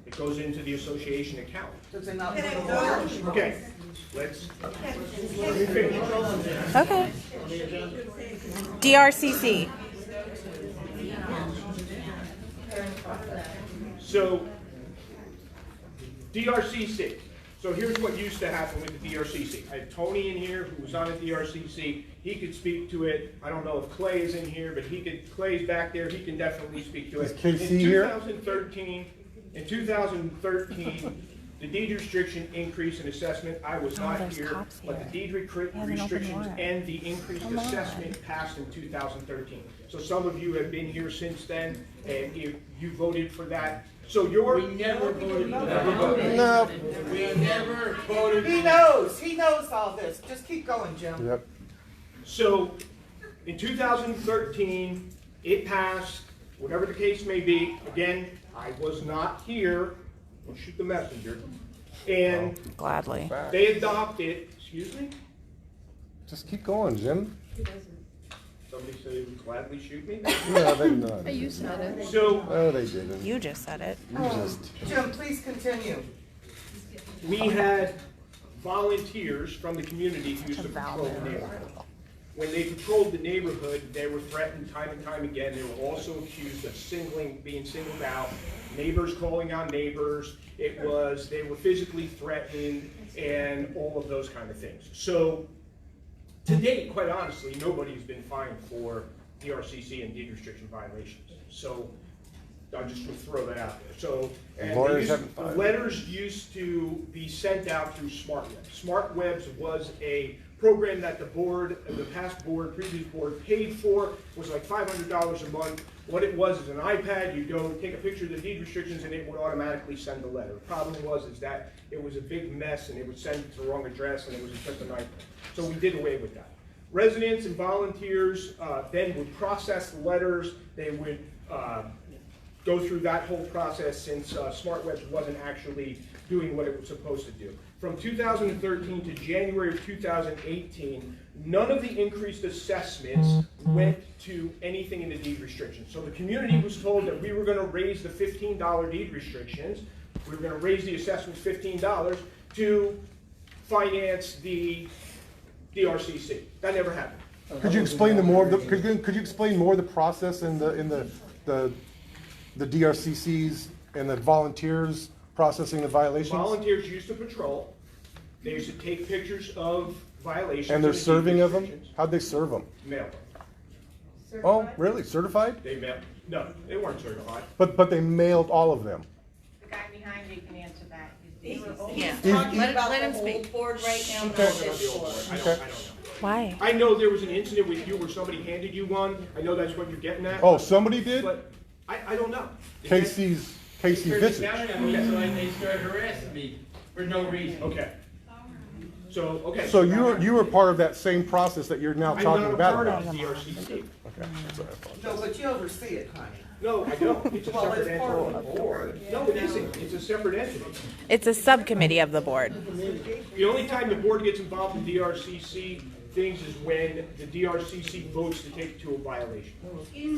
It goes into the association account. Does it not? Okay, let's finish. Okay. DRCC. So, DRCC. So here's what used to happen with the DRCC. I had Tony in here who was on the DRCC. He could speak to it. I don't know if Clay is in here, but Clay's back there. He can definitely speak to it. Is KC here? In 2013, the deed restriction increase in assessment, I was not here, but the deed restrictions and the increased assessment passed in 2013. So some of you have been here since then, and you voted for that. So we never voted for that. No. We never voted. He knows all this. Just keep going, Jim. Yep. So in 2013, it passed, whatever the case may be. Again, I was not here. Don't shoot the messenger. And gladly, they adopted, excuse me? Just keep going, Jim. Somebody said they would gladly shoot me? No, they not. Hey, you said it. So, oh, they didn't. You just said it. Jim, please continue. We had volunteers from the community who used to patrol the neighborhood. When they patrolled the neighborhood, they were threatened time and time again. They were also accused of being singled out, neighbors calling on neighbors. They were physically threatened and all of those kind of things. So to date, quite honestly, nobody's been fined for DRCC and deed restriction violations. So I just would throw that out there. So, and Lawyers the haven't letters used to be sent out through SmartWebs. SmartWebs was a program that the board, the past board, previous board paid for. It was like $500 a month. What it was is an iPad. You'd go take a picture of the deed restrictions and it would automatically send the letter. The problem was is that it was a big mess and it would send it to the wrong address and it was just a nightmare. So we did away with that. Residents and volunteers then would process the letters. They would go through that whole process since SmartWebs wasn't actually doing what it was supposed to do. From 2013 to January of 2018, none of the increased assessments went to anything in the deed restrictions. So the community was told that we were going to raise the $15 deed restrictions. We were going to raise the assessments $15 to finance the DRCC. That never happened. Could you explain could you explain more of the process in the DRCCs and the volunteers processing the violations? Volunteers used to patrol. They used to take pictures of violations. And they're serving of them? How'd they serve them? Mail. Oh, really? Certified? They mailed. No, they weren't certified. But they mailed all of them. The guy behind you can answer that. He's talking Let about him the speak. old board right now, not Okay. this board. I don't know. Why? I know there was an incident with you where somebody handed you one. I know that's what you're getting at. Oh, somebody did? But I don't know. Casey Vicious. So they started harassing me for no reason. Okay. So, okay. So you were part of that same process that you're now talking about? I'm not a part of the DRCC. Okay. That's what I thought. No, but you oversee it, honey. No, I don't. It's a Well, separate it's part of entity. the board. No, it isn't. It's a separate entity. It's a subcommittee of the board. The only time the board gets involved in DRCC things is when the DRCC votes to take it to a violation.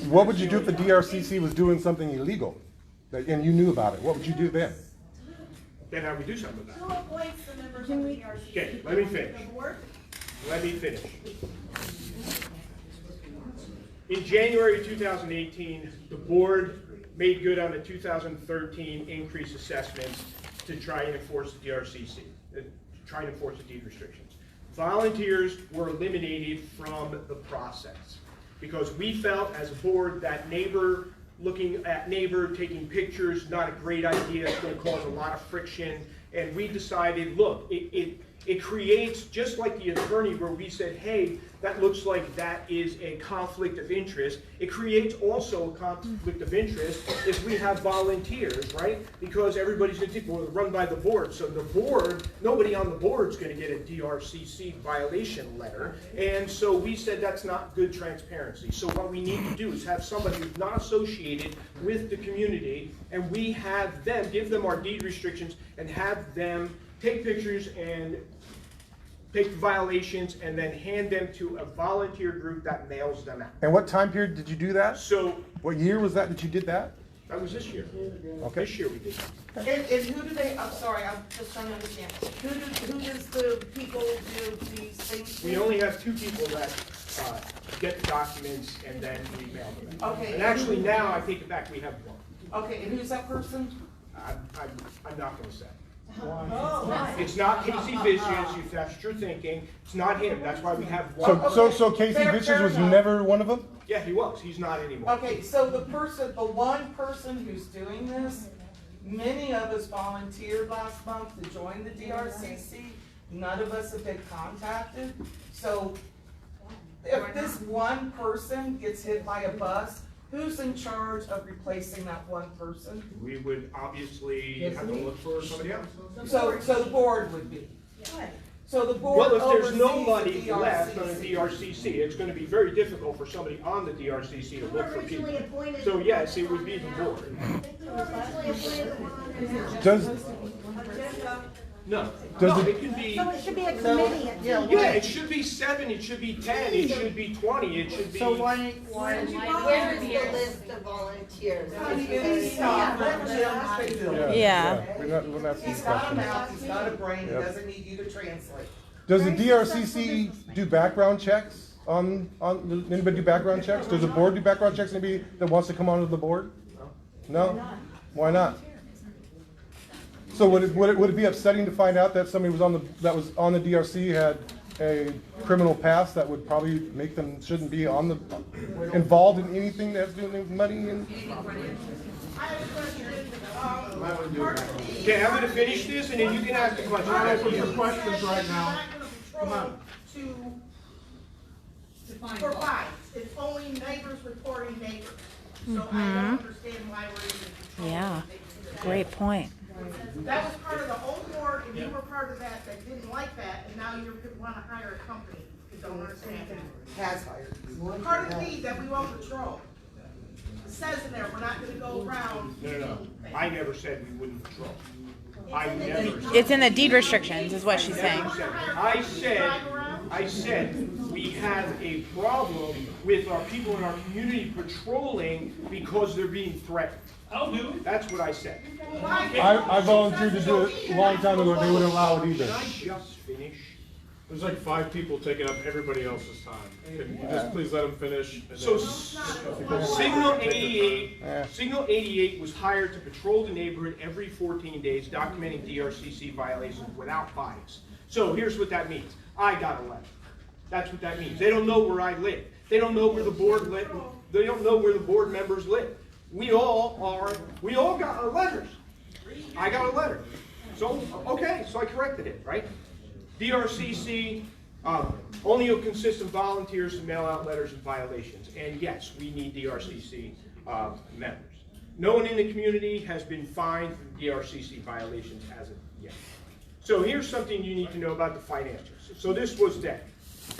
What would you do if the DRCC was doing something illegal and you knew about it? What would you do then? Then I would do something about it. Who appoints the members of the DRC? Okay, let me finish. The board? Let me finish. In January 2018, the board made good on the 2013 increased assessments to try and enforce the DRCC, to try and enforce the deed restrictions. Volunteers were eliminated from the process because we felt as a board that neighbor, looking at neighbor, taking pictures, not a great idea, it's going to cause a lot of friction, and we decided, look, it creates, just like the attorney where we said, hey, that looks like that is a conflict of interest. It creates also a conflict of interest if we have volunteers, right? Because everybody's going to think, well, run by the board. So the board, nobody on the board is going to get a DRCC violation letter. And so we said that's not good transparency. So what we need to do is have somebody who's not associated with the community, and we have them, give them our deed restrictions, and have them take pictures and take violations and then hand them to a volunteer group that mails them out. And what time period did you do that? So, what year was that you did that? That was this year. Okay. This year we did that. And who do they, I'm sorry, I'm just trying to understand. Who does the people do these things? We only have 2 people that get the documents and then we mail them out. Okay. And actually now, I take it back, we have 1. Okay, and who's that person? I'm not going to say. Oh. It's not Casey Vicious, if that's what you're thinking. It's not him. That's why we have 1. So Casey Vicious fair was enough. never one of them? Yeah, he was. He's not anymore. Okay, so the one person who's doing this, many of us volunteered last month to join the DRCC. None of us have been contacted. So if this one person gets hit by a bus, who's in charge of replacing that one person? We would obviously have to look for somebody else. So the board would be. So the board Well, if there's oversees nobody the left on the DRCC. DRCC, it's going to be very difficult for somebody on the DRCC to look for people. So yes, it would be the board. No, it can be. So it should be a committee. Yeah, it should be 7, it should be 10, it should be 20, it should be. So why Where is the list of volunteers? Yeah. We're not He's got a mouth, he's got a brain, he doesn't need you to translate. Does the DRCC do background checks on anybody do background checks? Does the board do background checks? Anybody that wants to come onto the board? No? Why not? So would it be upsetting to find out that somebody was on the DRC had a criminal past that would probably make them shouldn't be involved in anything that has to do with money and Okay, I'm gonna finish this and then you can ask the question. I'm asking some questions right now. Come on. For fines, it's only neighbors reporting neighbors. So I don't understand why we're even controlling. Yeah, great point. That was part of the old board, and you were part of that didn't like that, and now you want to hire a company. You don't understand that. Has hired. Part of the deed that we won't control. It says in there, we're not gonna go around. No. I never said we wouldn't patrol. I never said. It's in the deed restrictions, is what she's saying. I said we have a problem with our people in our community patrolling because they're being threatened. I'll do it. That's what I said. I volunteered to do it a long time ago, and they wouldn't allow it either. Can I just finish? There's like 5 people taking up everybody else's time. Can you just please let them finish? And So then- Signal 88 was hired to patrol the neighborhood every 14 days, documenting DRCC violations without fines. So here's what that means. I got a letter. That's what that means. They don't know where I live. They don't know where the board live. They don't know where the board members live. We all got our letters. I got a letter. So, okay, so I corrected it, right? DRCC only will consist of volunteers to mail out letters and violations. And yes, we need DRCC members. No one in the community has been fined for DRCC violations as of yet. So here's something you need to know about the financials. So this was then.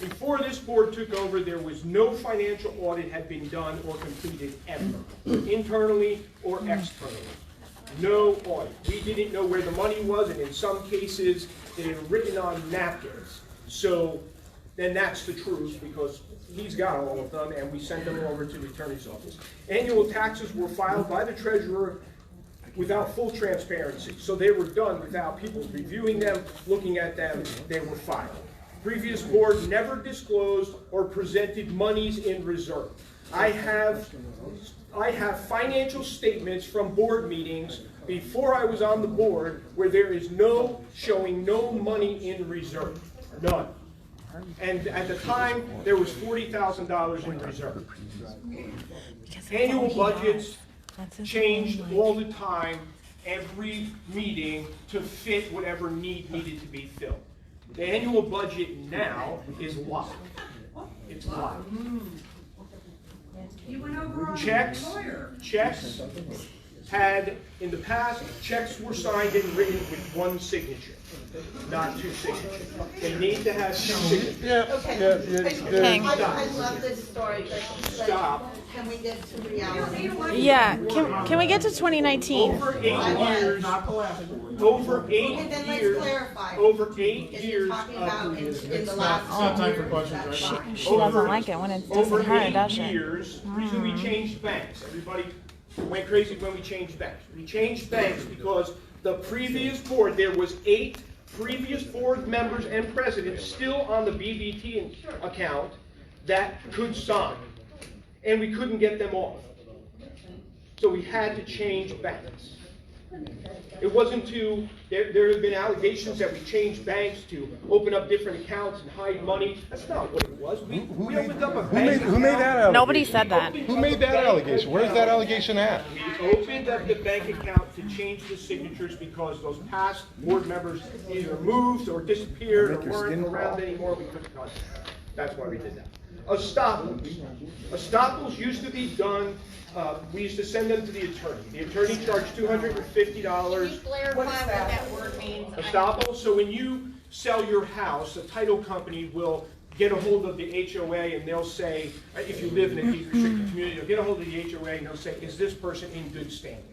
Before this board took over, there was no financial audit had been done or completed ever, internally or externally. No audit. We didn't know where the money was, and in some cases, they were written on napkins. So then that's the truth, because he's got all of them, and we sent them over to the attorney's office. Annual taxes were filed by the treasurer without full transparency. So they were done without people reviewing them, looking at them, they were filed. Previous board never disclosed or presented monies in reserve. I have financial statements from board meetings before I was on the board where there is showing no money in reserve, none. And at the time, there was $40,000 in reserve. Annual budgets changed all the time, every meeting to fit whatever need needed to be filled. The annual budget now is locked. It's locked. Checks had, in the past, checks were signed and written with one signature, not 2 signatures. They need to have 2 signatures. I love this story, but Stop. Can we get to reality? Yeah, can we get to 2019? Over 8 years, over 8 years, over 8 years in the last. It's not time for questions right now. She doesn't like it when it doesn't hurt, does she? years, the reason we changed banks, everybody went crazy when we changed banks. We changed banks because the previous board, there was 8 previous board members and presidents still on the BBT account that could sign, and we couldn't get them off. So we had to change banks. It wasn't there have been allegations that we changed banks to open up different accounts and hide money. That's not what it was. We opened up a bank Who made that allegation? Nobody said that. Who made that allegation? Where's that allegation at? We opened up the bank account to change the signatures because those past board members either moved or disappeared or weren't around anymore. We couldn't contact them. That's why we did that. Estoppels used to be done. We used to send them to the attorney. The attorney charged $250. Can you clarify what that word means? Estoppel. So when you sell your house, a title company will get a hold of the HOA and they'll say, if you live in a deed restricted community, they'll get a hold of the HOA and they'll say, is this person in good standing?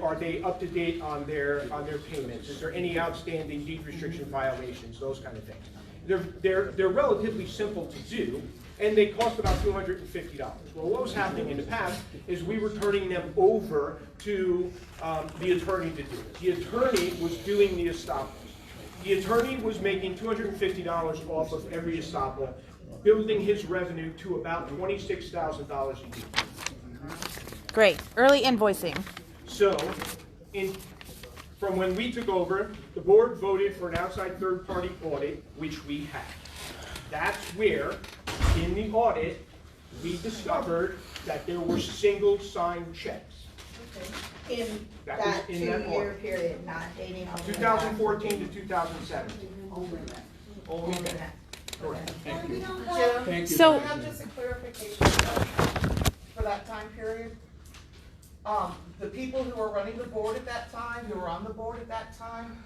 Are they up to date on their payments? Is there any outstanding deed restriction violations? Those kind of things. They're relatively simple to do, and they cost about $250. Well, what was happening in the past is we were turning them over to the attorney to do it. The attorney was doing the estoppels. The attorney was making $250 off of every estoppel, building his revenue to about $26,000 a year. Great. Early invoicing. So, from when we took over, the board voted for an outside third-party audit, which we had. That's where, in the audit, we discovered that there were single-signed checks. in That was that in that 2-year order. period, not dating all the way back. 2014 to 2017. Only that. Correct. Thank you. Thank you. So- Can I have just a clarification for that time period? The people who were running the board at that time, who were on the board at that time,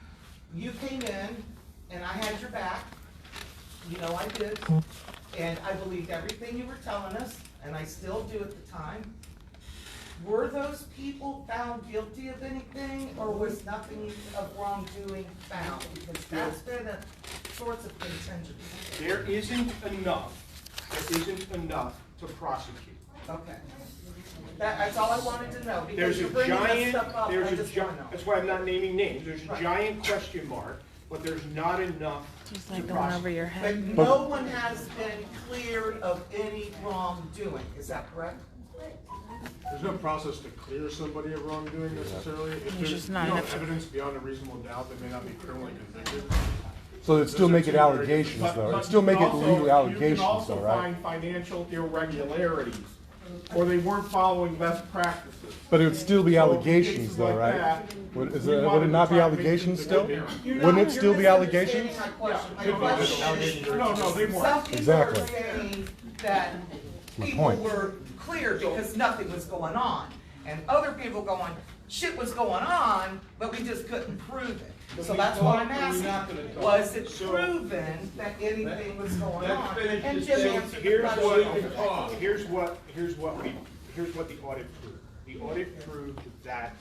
you came in and I had your back. You know I did. And I believed everything you were telling us, and I still do at the time. Were those people found guilty of anything, or was nothing of wrongdoing found? Because that's been a source of contention. There isn't enough to prosecute. Okay. That's all I wanted to know, because There's you're a bringing this giant, stuff up, I there's a just wanna know. giant, that's why I'm not naming names, there's a Right. giant question mark, but there's not enough Just to like going over prosecute. your But head. no one has been cleared of any wrongdoing, is that correct? There's no process to clear somebody of wrongdoing necessarily. If there's just not no enough to- evidence beyond a reasonable doubt, they may not be criminally convicted. So it'd still make it allegations though, it'd still make it legal allegations though, You can also right? find financial irregularities, or they weren't following best practices. But it would still be So, allegations cases though, like right? that, Would we it wanted not to be try to make allegations things still? a bit fair. Wouldn't it still be allegations? My question, my Could be. question is, No, they weren't. some people Exactly. are saying that My people point. were clear because nothing was going on. And other people going, shit was going on, but we just couldn't prove it. So that's what I'm asking. Was it proven that anything was going on? And Jim answered the question. Here's what the audit proved. The audit proved that,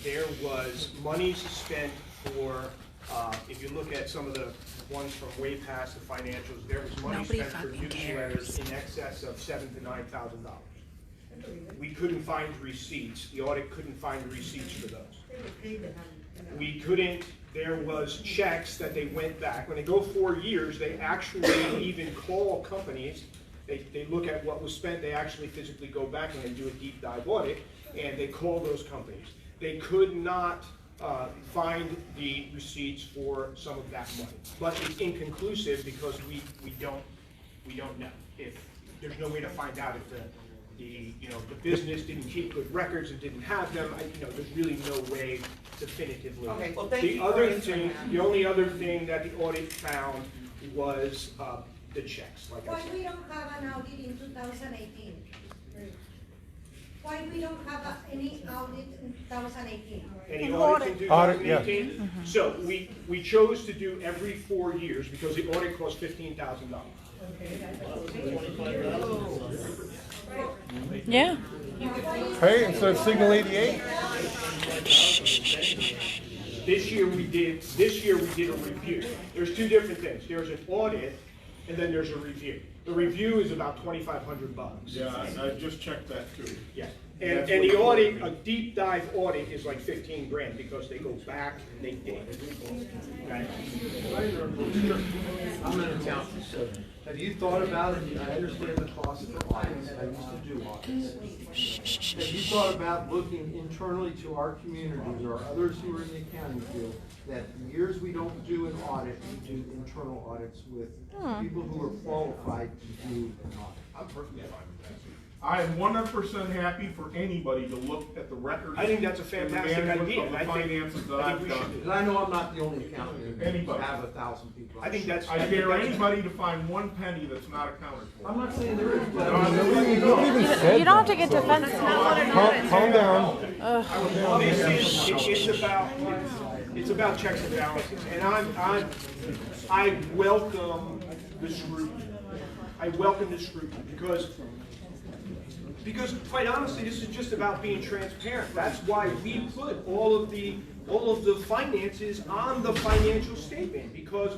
there was money spent for, if you look at some of the ones from way past the financials, there was money Nobody spent for fucking newsletters in excess of $7,000 to $9,000. We couldn't find receipts, the audit couldn't find receipts for those. We couldn't, there was checks that they went back, when they go 4 years, they actually even call companies, they look at what was spent, they actually physically go back and they do a deep dive audit, and they call those companies. They could not find the receipts for some of that money. But it's inconclusive because we don't know. If there's no way to find out if the business didn't keep good records and didn't have them, there's really no way definitively. Okay, well, thank you for answering that. The only other thing that the audit found was the checks, like I Why said. we don't have an audit in 2018? Why we don't have any audit in 2018? Any audit in Audit, yeah. 2018? So we chose to do every 4 years because the audit cost $15,000. Yeah. Hey, instead of Signal 88? This year we did a review. There's two different things. There's an audit and then there's a review. The review is about $2,500. Yeah, I just checked that too. Yeah. And the audit, a deep dive audit is like 15 grand because they go back and they dig. Okay? I'm an accountant, so have you thought about it? I understand the cost of audits, I used to do audits. Have you thought about looking internally to our communities or others who are in the accounting field, that years we don't do an audit, we do internal audits with people who are qualified to do an audit? I'm perfectly fine with that. I am 100% happy for anybody to look at the records. I think that's a and the fantastic management idea. of the I think- finances that I I've think we should done. do Because I know I'm not the only accountant who Anybody. have 1,000 people. I think that's. I dare anybody to find one penny that's not accounted for. I'm not saying there is, but. Nobody even said You don't have to that, get so- defensive. Calm down. It's about checks and balances, and I welcome the scrutiny. I welcome the scrutiny because quite honestly, this is just about being transparent. That's why we put all of the finances on the financial statement, because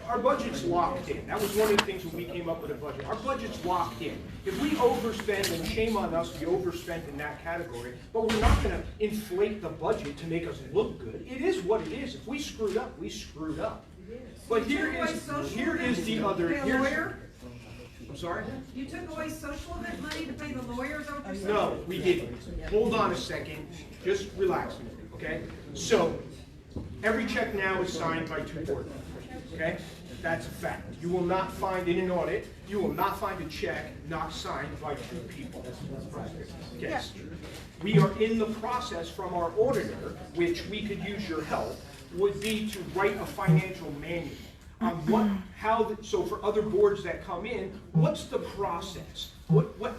our budget's locked in. That was one of the things when we came up with a budget. Our budget's locked in. If we overspend, and shame on us, we overspent in that category, but we're not gonna inflate the budget to make us look good. It is what it is. If we screwed up, we screwed up. But here is the other, I'm sorry? You took away social event money to pay the lawyers, is that what you're saying? No, we didn't. Hold on a second, just relax a minute, okay? So, every check now is signed by 2 board members, okay? That's a fact. You will not find in an audit, you will not find a check not signed by 2 people. That's practice. Yes. We are in the process from our auditor, which we could use your help, would be to write a financial manual on so for other boards that come in, what's the process?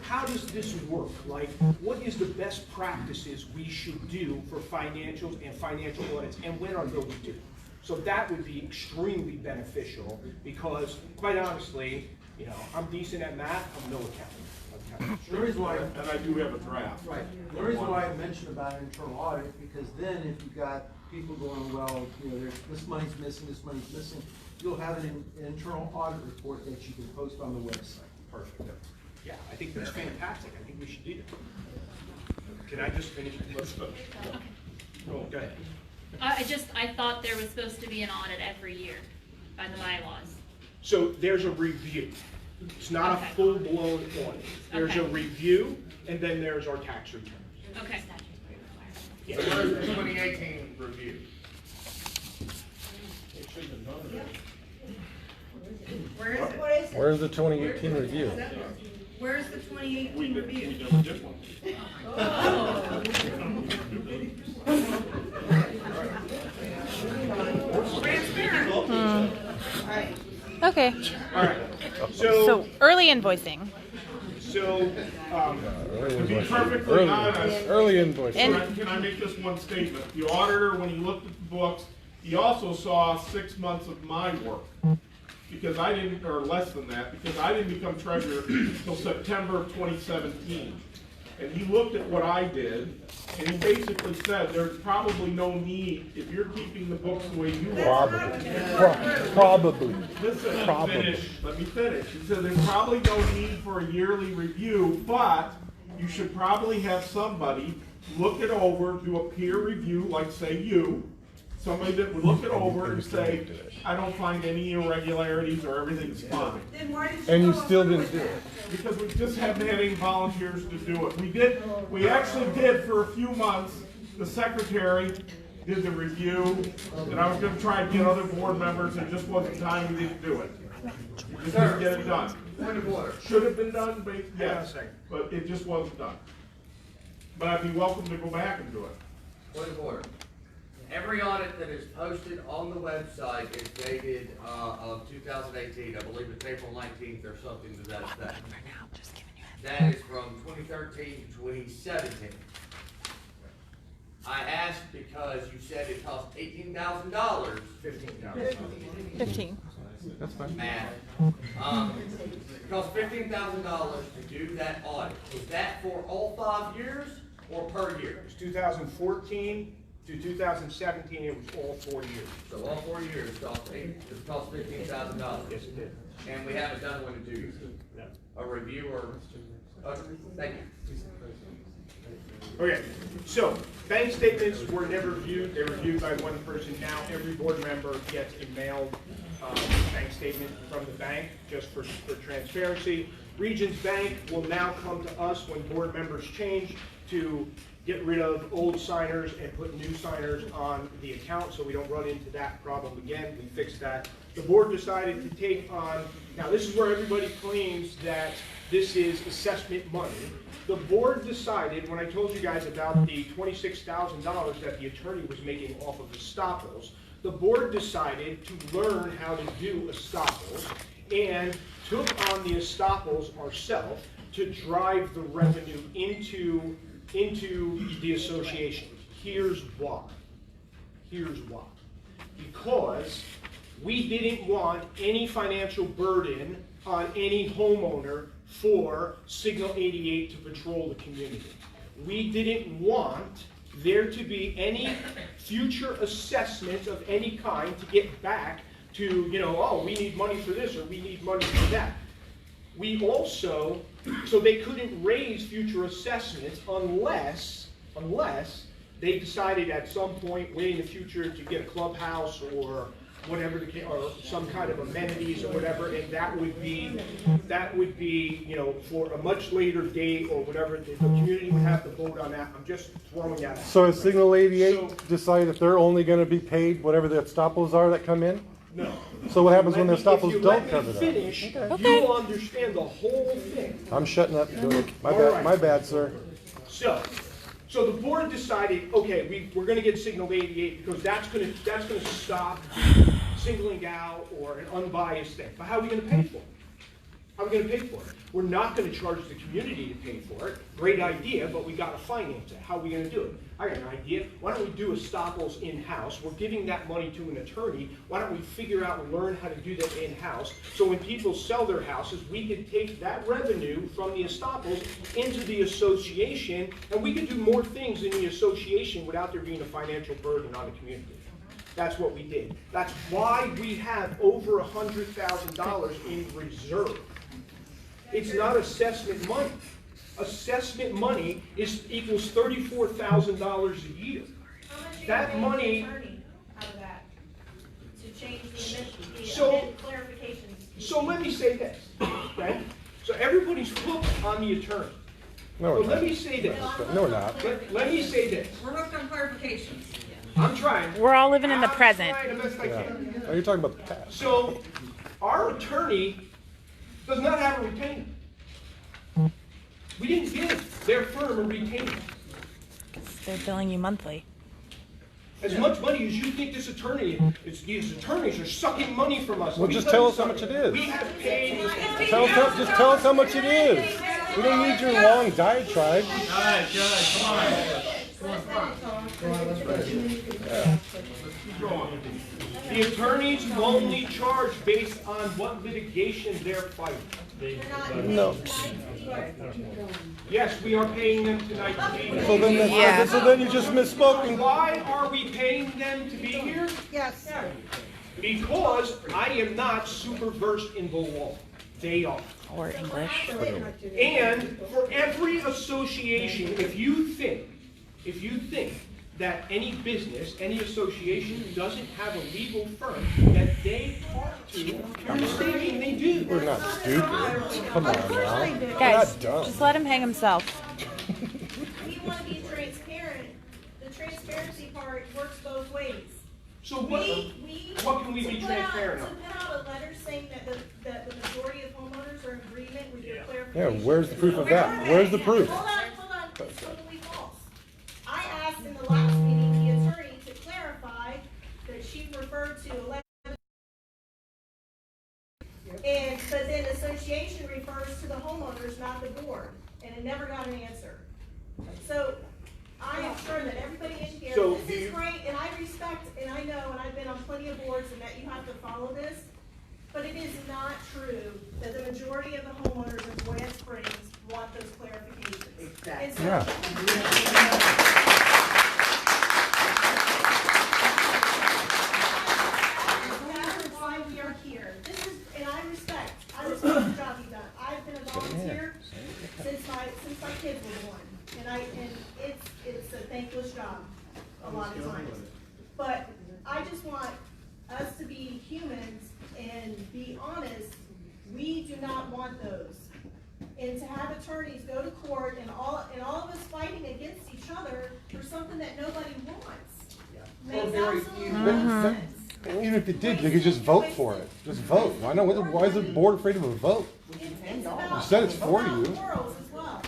How does this work? Like, what is the best practices we should do for financials and financial audits, and when are those due? So that would be extremely beneficial because, quite honestly, you know, I'm decent at math, I'm no accountant. The reason why, And I do have a draft. right, the reason why I mentioned about an internal audit, because then if you got people going, well, you know, this money's missing, you'll have an internal audit report that you can post on the website. Perfect. Yeah, I think that's fantastic. I think we should do that. Can I just finish? Go ahead. I thought there was supposed to be an audit every year by the bylaws. So there's a review. It's not a full-blown audit. There's a review, and then there's our tax returns. Okay. Yeah. Where's the 2018 review? Where's the 2018 review? Where's the 2018 review? We just did one. Okay. All right. So early invoicing. So, To be perfectly honest, Early invoicing. can I make this one statement? The auditor, when he looked at the books, he also saw 6 months of my work. Because I didn't, or less than that, because I didn't become treasurer until September of 2017. And he looked at what I did, and he basically said, there's probably no need, if you're keeping the books the way you are. Probably. Listen, Probably. let me finish. He said, there's probably no need for a yearly review, but you should probably have somebody look it over, do a peer review, like say you, somebody that would look it over and say, I don't find any irregularities or everything's fine. Then why did And you go still over didn't with do that? it. Because we just haven't had any volunteers to do it. We actually did for a few months. The secretary did the review, and I was gonna try and get other board members, and it just wasn't time, we didn't do it. We just didn't get it done. Point of order. Should have been done, but yes, but it just wasn't done. But I'd be welcome to go back and do it. Point of order. Every audit that is posted on the website is dated of 2018. I believe it's April 19th or something to that effect. That is from 2013 to 2017. I asked because you said it cost $18,000. $15,000. 15. That's fine. Math. It cost $15,000 to do that audit. Was that for all 5 years or per year? It was 2014 to 2017, it was all 4 years. So all 4 years cost $15,000. Yes, it did. And we haven't done one in 2 years. No. A review or, thank you. Okay, so bank statements were never viewed, they were viewed by one person. Now every board member gets a mailed bank statement from the bank, just for transparency. Regions Bank will now come to us when board members change to get rid of old signers and put new signers on the account so we don't run into that problem again. We fixed that. The board decided to take on, now this is where everybody claims that this is assessment money. The board decided, when I told you guys about the $26,000 that the attorney was making off of estoppels, the board decided to learn how to do estoppels and took on the estoppels ourselves to drive the revenue into the association. Here's why. Here's why. Because we didn't want any financial burden on any homeowner for Signal 88 to patrol the community. We didn't want there to be any future assessment of any kind to get back to, you know, oh, we need money for this or we need money for that. We also, so they couldn't raise future assessments unless they decided at some point way in the future to get a clubhouse or whatever the case, or some kind of amenities or whatever, and that would be, you know, for a much later date or whatever. The community would have to vote on that. I'm just throwing that out. So Signal 88 decide if they're only going to be paid whatever the estoppels are that come in? No, So what happens when the If you estoppels let don't me cover that? finish, Okay. you'll understand the whole thing. I'm shutting up. My All bad, right. my bad, sir. So the board decided, okay, we're gonna get signal 88 because that's gonna stop singling out or an unbiased thing. But how are we gonna pay for it? How are we gonna pay for it? We're not gonna charge the community to pay for it. Great idea, but we gotta finance it. How are we gonna do it? I got an idea. Why don't we do estoppels in-house? We're giving that money to an attorney. Why don't we figure out and learn how to do that in-house? So when people sell their houses, we could take that revenue from the estoppels into the association, and we could do more things in the association without there being a financial burden on the community. That's what we did. That's why we have over $100,000 in reserve. It's not assessment money. Assessment money equals $34,000 a year. How much are you That paying money- the attorney out of that to change the So- clarifications? So let me say this, okay? So everybody's hooked on the attorney. No, So we're let not. me say this. No, we're not. Let me say this. We're hooked on clarifications. I'm trying. We're all living in the present. I'm trying the best I Yeah. can. Oh, you're talking about the past. So our attorney does not have a retainer. We didn't give their firm a retainer. They're billing you monthly. As much money as you think this attorney, these attorneys are sucking money from us. Well, Let me just tell tell you us how much something. it is. We have paid. Just tell us how much it is. We don't need your long diatribe. Guys, come on. The attorneys only charge based on what litigation they're fighting. No. Yes, we are paying them tonight to be here. So then, Yeah. so then you just misspoken. Why are we paying them to be here? Yes. Because I am not super versed in the law. They are. Or English. And for every association, if you think that any business, any association doesn't have a legal firm that they talk to, you're mistaken, they do. We're not stupid. Come on now. We're Guys, not dumb. just let him hang himself. We want to be transparent. The transparency part works both ways. So what can we be transparent on? To put out a letter saying that the majority of homeowners are in agreement with your Yeah, clarification. where's the proof of that? Where's the proof? Hold on, it's totally false. I asked in the last meeting the attorney to clarify that she referred to 11. But then association refers to the homeowners, not the board, and it never got an answer. So I am sure that everybody in here, So this is great, and I respect, and I know, and I've been on plenty of boards, and that you have to follow this, but it is not true that the majority of the homeowners in Boyette Springs want those clarifications. Exactly. And so that's why we are here. This is, and I respect the job you've done. I've been a volunteer since my kids were born, and it's a thankless job a lot of times. But I just want us to be humans and be honest. We do not want those. And to have attorneys go to court and all of us fighting against each other for something that nobody wants makes absolutely no sense. Even if it did, they could just vote for it. Just vote. Why not? Why is the board afraid of a vote? You said it's for you. Morals as well.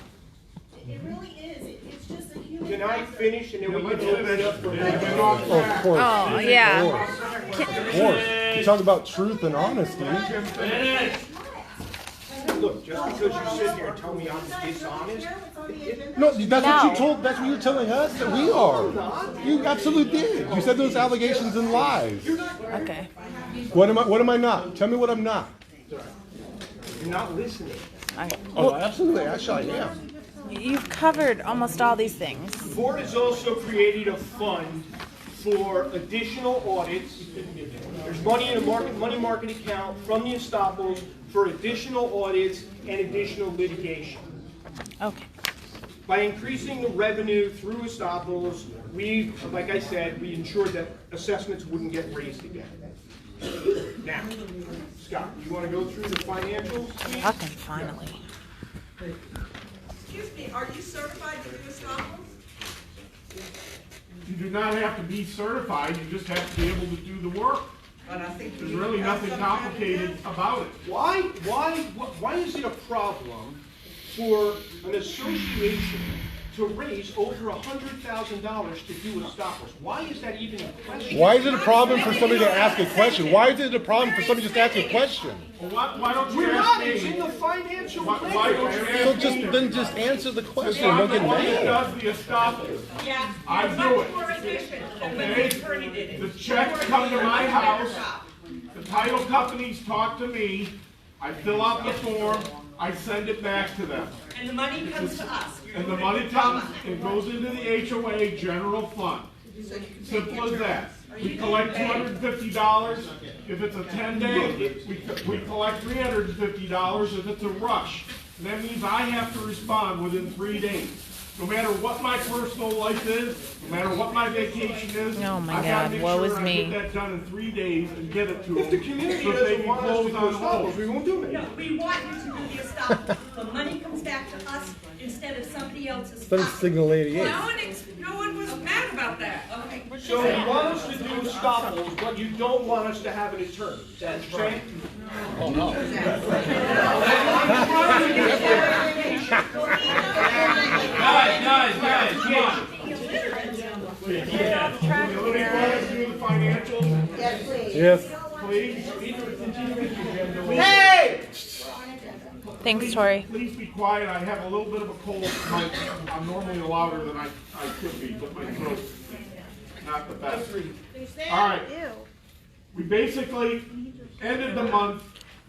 It really is. It's just a human. Can I finish and then we can open it up for? Oh, of course. Oh, yeah. Of course. You talk about truth and honesty. Look, just because you sit here and tell me I'm dishonest. No, that's what you're telling us that we are. You absolutely did. You said those allegations and lies. Okay. What am I not? Tell me what I'm not. You're not listening. Oh, absolutely. Actually, I am. You've covered almost all these things. The board has also created a fund for additional audits. There's money in a money market account from the estoppels for additional audits and additional litigation. Okay. By increasing the revenue through estoppels, like I said, we ensured that assessments wouldn't get raised again. Now, Scott, you want to go through the financials, please? Fucking finally. Excuse me, are you certified to do estoppels? You do not have to be certified, you just have to be able to do the work. But I think There's really nothing complicated about it. Why is it a problem for an association to raise over $100,000 to do a stop loss? Why is that even a question? Why is it a problem for somebody to ask a question? Why is it a problem for somebody just to ask a question? Well, why don't you We're ask not, me? it's in the financial Why don't you ask So me? then just answer the question. I'm Don't the get one that mad. does the estoppel. Yeah. I do it. Okay? The checks come to my house, the title companies talk to me, I fill out the form, I send it back to them. And the money comes to us. And the money comes, it goes into the HOA general fund. Simple as that. We collect $250 if it's a 10-day, we collect $350 if it's a rush. And that means I have to respond within 3 days. No matter what my personal life is, no matter what my vacation is, Oh my I gotta God, make woe sure is I me. get that done in 3 days and get it to them. If the community so they doesn't can want us to close do on a stop loss, hold. we won't do it. No, we want you to do the estoppel. The money comes back to us instead of somebody else's. Instead of Signal 88. No one was mad about that. Okay. So you want us to do stop loss, but you don't want us to have an attorney. Is that right? Oh no. Guys, come on. Yes, please. Yes. Please. Hey! Thanks, Tori. Please be quiet. I have a little bit of a cold. I'm normally louder than I could be, but my throat's not the best. All right. We basically ended the month.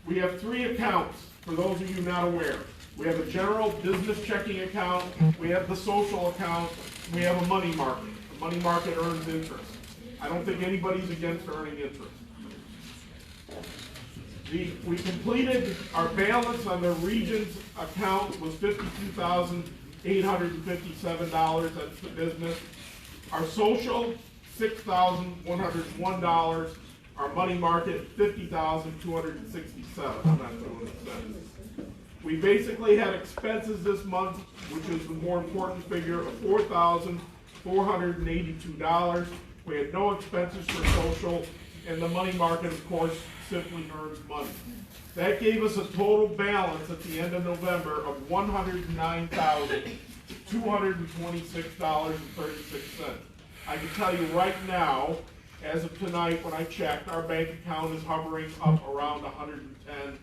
We have 3 accounts, for those of you not aware. We have a general business checking account, we have the social account, we have a money market. The money market earns interest. I don't think anybody's against earning interest. We completed, our balance on the Regions account was $52,857, that's the business. Our social, $6,101. Our money market, $50,267. I'm not doing the cents. We basically had expenses this month, which is the more important figure, of $4,482. We had no expenses for social, and the money market, of course, simply earns money. That gave us a total balance at the end of November of $109,226.36. I can tell you right now, as of tonight, when I checked, our bank account is hovering up around 110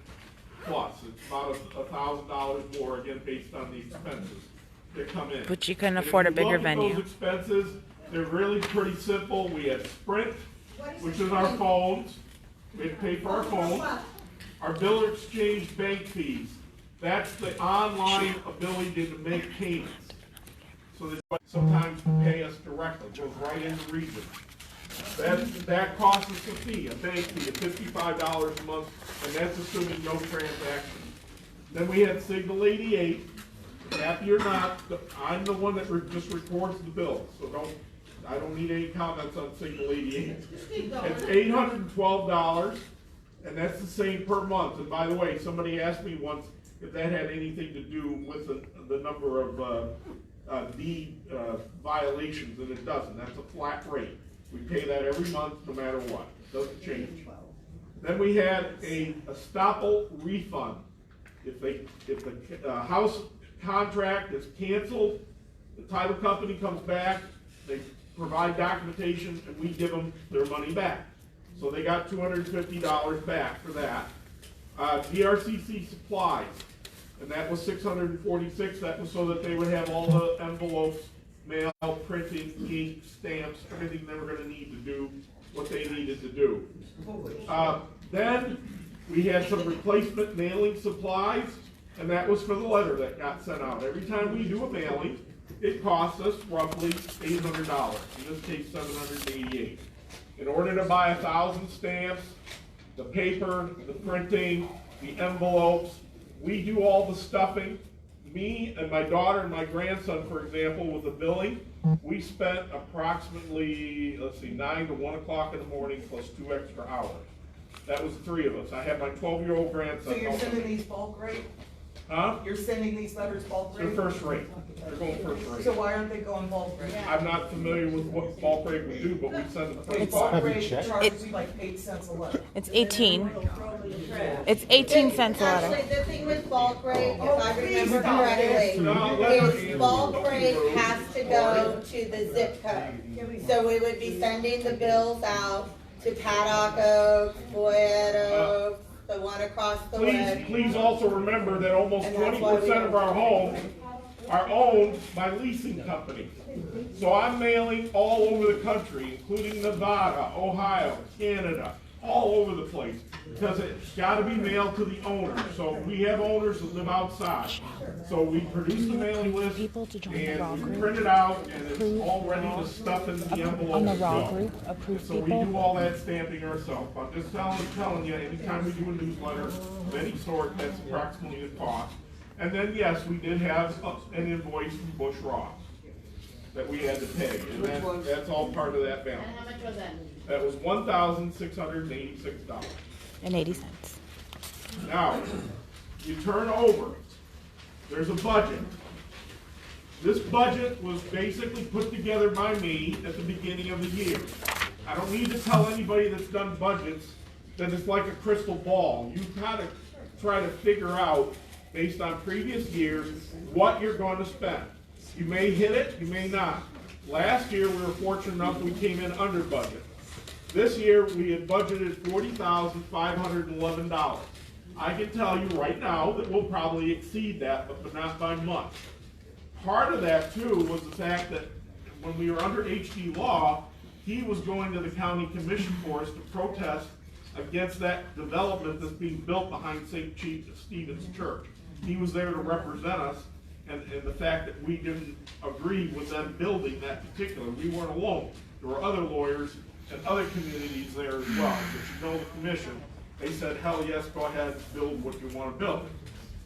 plus. It's about $1,000 more, again, based on the expenses that come in. But you couldn't And if afford a you bigger look at venue. those expenses, they're really pretty simple. We have Sprint, which is our phones. We have to pay for our phones. Our bill exchange bank fees. That's the online ability to make payments. So that sometimes pay us directly, goes right into Region. That costs us a fee, a bank fee of $55 a month, and that's assuming no transactions. Then we had Signal 88. Happy or not, I'm the one that just records the bill, so I don't need any comments on Signal 88. It's $812, and that's the same per month. And by the way, somebody asked me once if that had anything to do with the number of deed violations, and it doesn't. That's a flat rate. We pay that every month, no matter what. It doesn't change. Then we had a estoppel refund. If the house contract is canceled, the title company comes back, they provide documentation, and we give them their money back. So they got $250 back for that. DRCC supplies, and that was $646. That was so that they would have all the envelopes, mail, printing, ink, stamps, everything they were going to need to do what they needed to do. Then we had some replacement mailing supplies, and that was for the letter that got sent out. Every time we do a mailing, it costs us roughly $800. In this case, $788. In order to buy 1,000 stamps, the paper, the printing, the envelopes, we do all the stuffing. Me and my daughter and my grandson, for example, with the billing, we spent approximately, 9 to 1 o'clock in the morning plus 2 extra hours. That was 3 of us. I had my 12-year-old grandson. So you're sending these bulk rate? Huh? You're sending these letters bulk They're rate? first rate. They're going first rate. So why aren't they going bulk rate? I'm not familiar with what bulk rate would do, but we send them first. Bulk rate charges you like 8 cents a letter. It's 18. It's 18 cents a letter. Actually, the thing with bulk rate, if I remember correctly, is bulk rate has to go to the zip code. So we would be sending the bills out to Paddock Oaks, Boyd Oaks, the one across the way. Please also remember that almost 20% of our homes are owned by leasing companies. So I'm mailing all over the country, including Nevada, Ohio, Canada, all over the place, because it's got to be mailed to the owner. So we have owners that live outside. So we produce the mailing list, and we print it out, and it's all ready to stuff into the envelope. On the raw group, approved So we people. do all that stamping ourselves. I'm just telling you, anytime we do a newsletter of any sort, that's approximately the cost. And then, yes, we did have an invoice from Bush Ross that we had to pay, and that's all part of that balance. And how much was that? That was $1,686. And 80 cents. Now, you turn over, there's a budget. This budget was basically put together by me at the beginning of the year. I don't need to tell anybody that's done budgets that it's like a crystal ball. You've got to try to figure out, based on previous years, what you're going to spend. You may hit it, you may not. Last year, we were fortunate enough we came in under budget. This year, we had budgeted $40,511. I can tell you right now that we'll probably exceed that, but not by much. Part of that, too, was the fact that when we were under HD law, he was going to the county commission for us to protest against that development that's being built behind St. Stephen's Church. He was there to represent us, and the fact that we didn't agree with them building that particular. We weren't alone. There were other lawyers and other communities there as well. But you know the commission, they said, hell yes, go ahead, build what you want to build.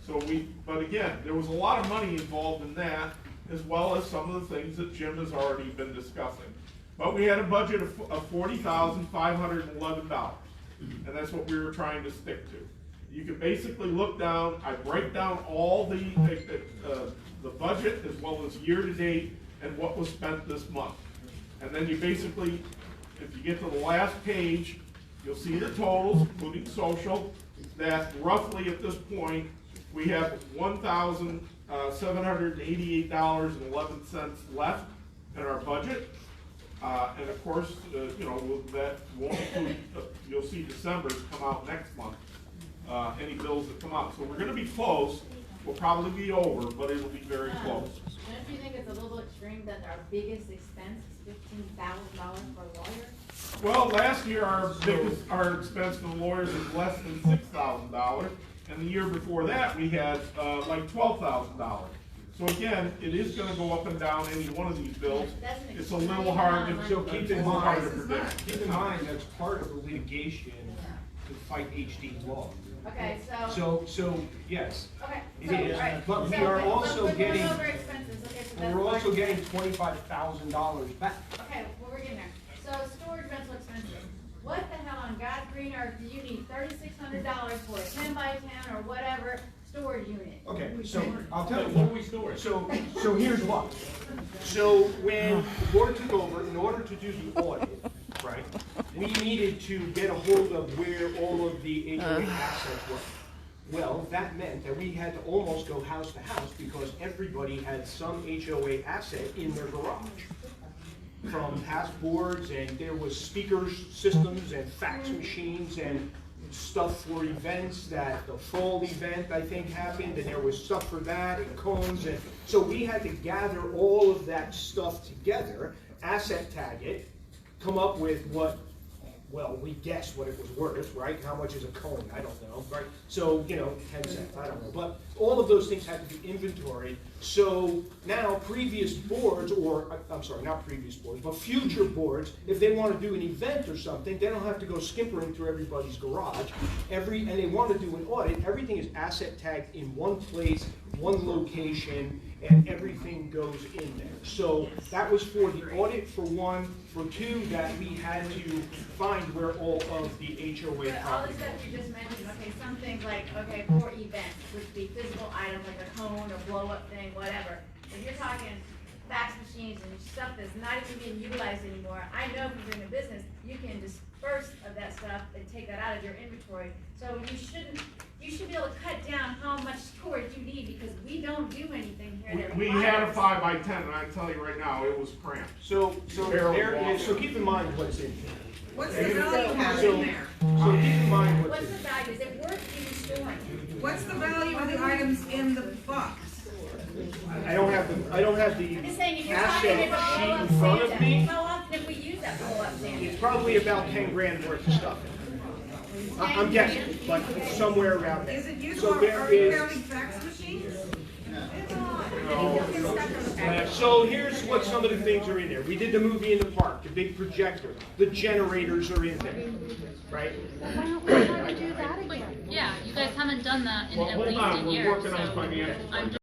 So but again, there was a lot of money involved in that, as well as some of the things that Jim has already been discussing. But we had a budget of $40,511, and that's what we were trying to stick to. You can basically look down, I break down all the budget as well as year-to-date and what was spent this month. And then you basically, if you get to the last page, you'll see the totals, including social, that roughly at this point, we have $1,788.11 left in our budget. And of course, you know, that won't include, you'll see December's come out next month, any bills that come out. So we're gonna be close, we'll probably be over, but it'll be very close. Don't you think it's a little extreme that our biggest expense is $15,000 for a lawyer? Well, last year, our expense for the lawyers was less than $6,000, and the year before that, we had, like $12,000. So again, it is gonna go up and down any one of these bills. It's a little hard to, So keep in hard to mind, predict. keep in mind, that's part of the litigation to fight HD law. Okay, So, yes. Okay. It so, is, all right, but we so are also we're getting, going over expenses. Okay, so that's we're also fine. getting $25,000 back. Okay, well, we're getting there. So storage rental expenses. What the hell on God's green earth do you need $3,600 for a 10x10 or whatever storage unit? Okay, so I'll tell you. What we store? So here's what. So when the board took over, in order to do the audit, right, we needed to get a hold of where all of the HOA assets were. Well, that meant that we had to almost go house to house because everybody had some HOA asset in their garage. From passports, and there was speakers systems and fax machines and stuff for events. That the fall event, I think, happened, and there was stuff for that, and cones, and so we had to gather all of that stuff together, asset tag it, come up with what, well, we guessed what it was worth, right? How much is a cone? I don't know, right? So, you know, 10 cents, I don't know. But all of those things had to be inventoried. So now previous boards, or I'm sorry, not previous boards, but future boards, if they want to do an event or something, they don't have to go skimpering through everybody's garage. And they want to do an audit, everything is asset tagged in one place, one location, and everything goes in there. So that was for the audit, for one. For two, that we had to find where all of the HOA But all the property stuff you just mentioned, okay, some things like, okay, for events, would be physical items like a cone or blow up thing, whatever. If you're talking fax machines and stuff that's not even being utilized anymore, I know if you're doing a business, you can disperse of that stuff and take that out of your inventory. So you should be able to cut down how much storage you need, because we don't do anything here that We had a 5 by 10, and I can tell you right now, it was cramped. So there is, so keep in mind what's in here. What's And the value of so- it in there? So keep in mind what's What's in the value? Is it worth even storing? What's the value of the items in the box? I don't have the I'm just saying, if you're talking asset about sheet blow in up front of Santa, me. how often have we used that blow up Santa? It's probably about 10 grand worth of stuff. I'm guessing, but it's somewhere around there. Is it used So for, there are you is. counting fax machines? So here's what some of the things are in there. We did the movie in the park, the big projector, the generators are in there, right? Yeah, you guys haven't done that in Well, at hold least on, a we're year. working on So financials. I'm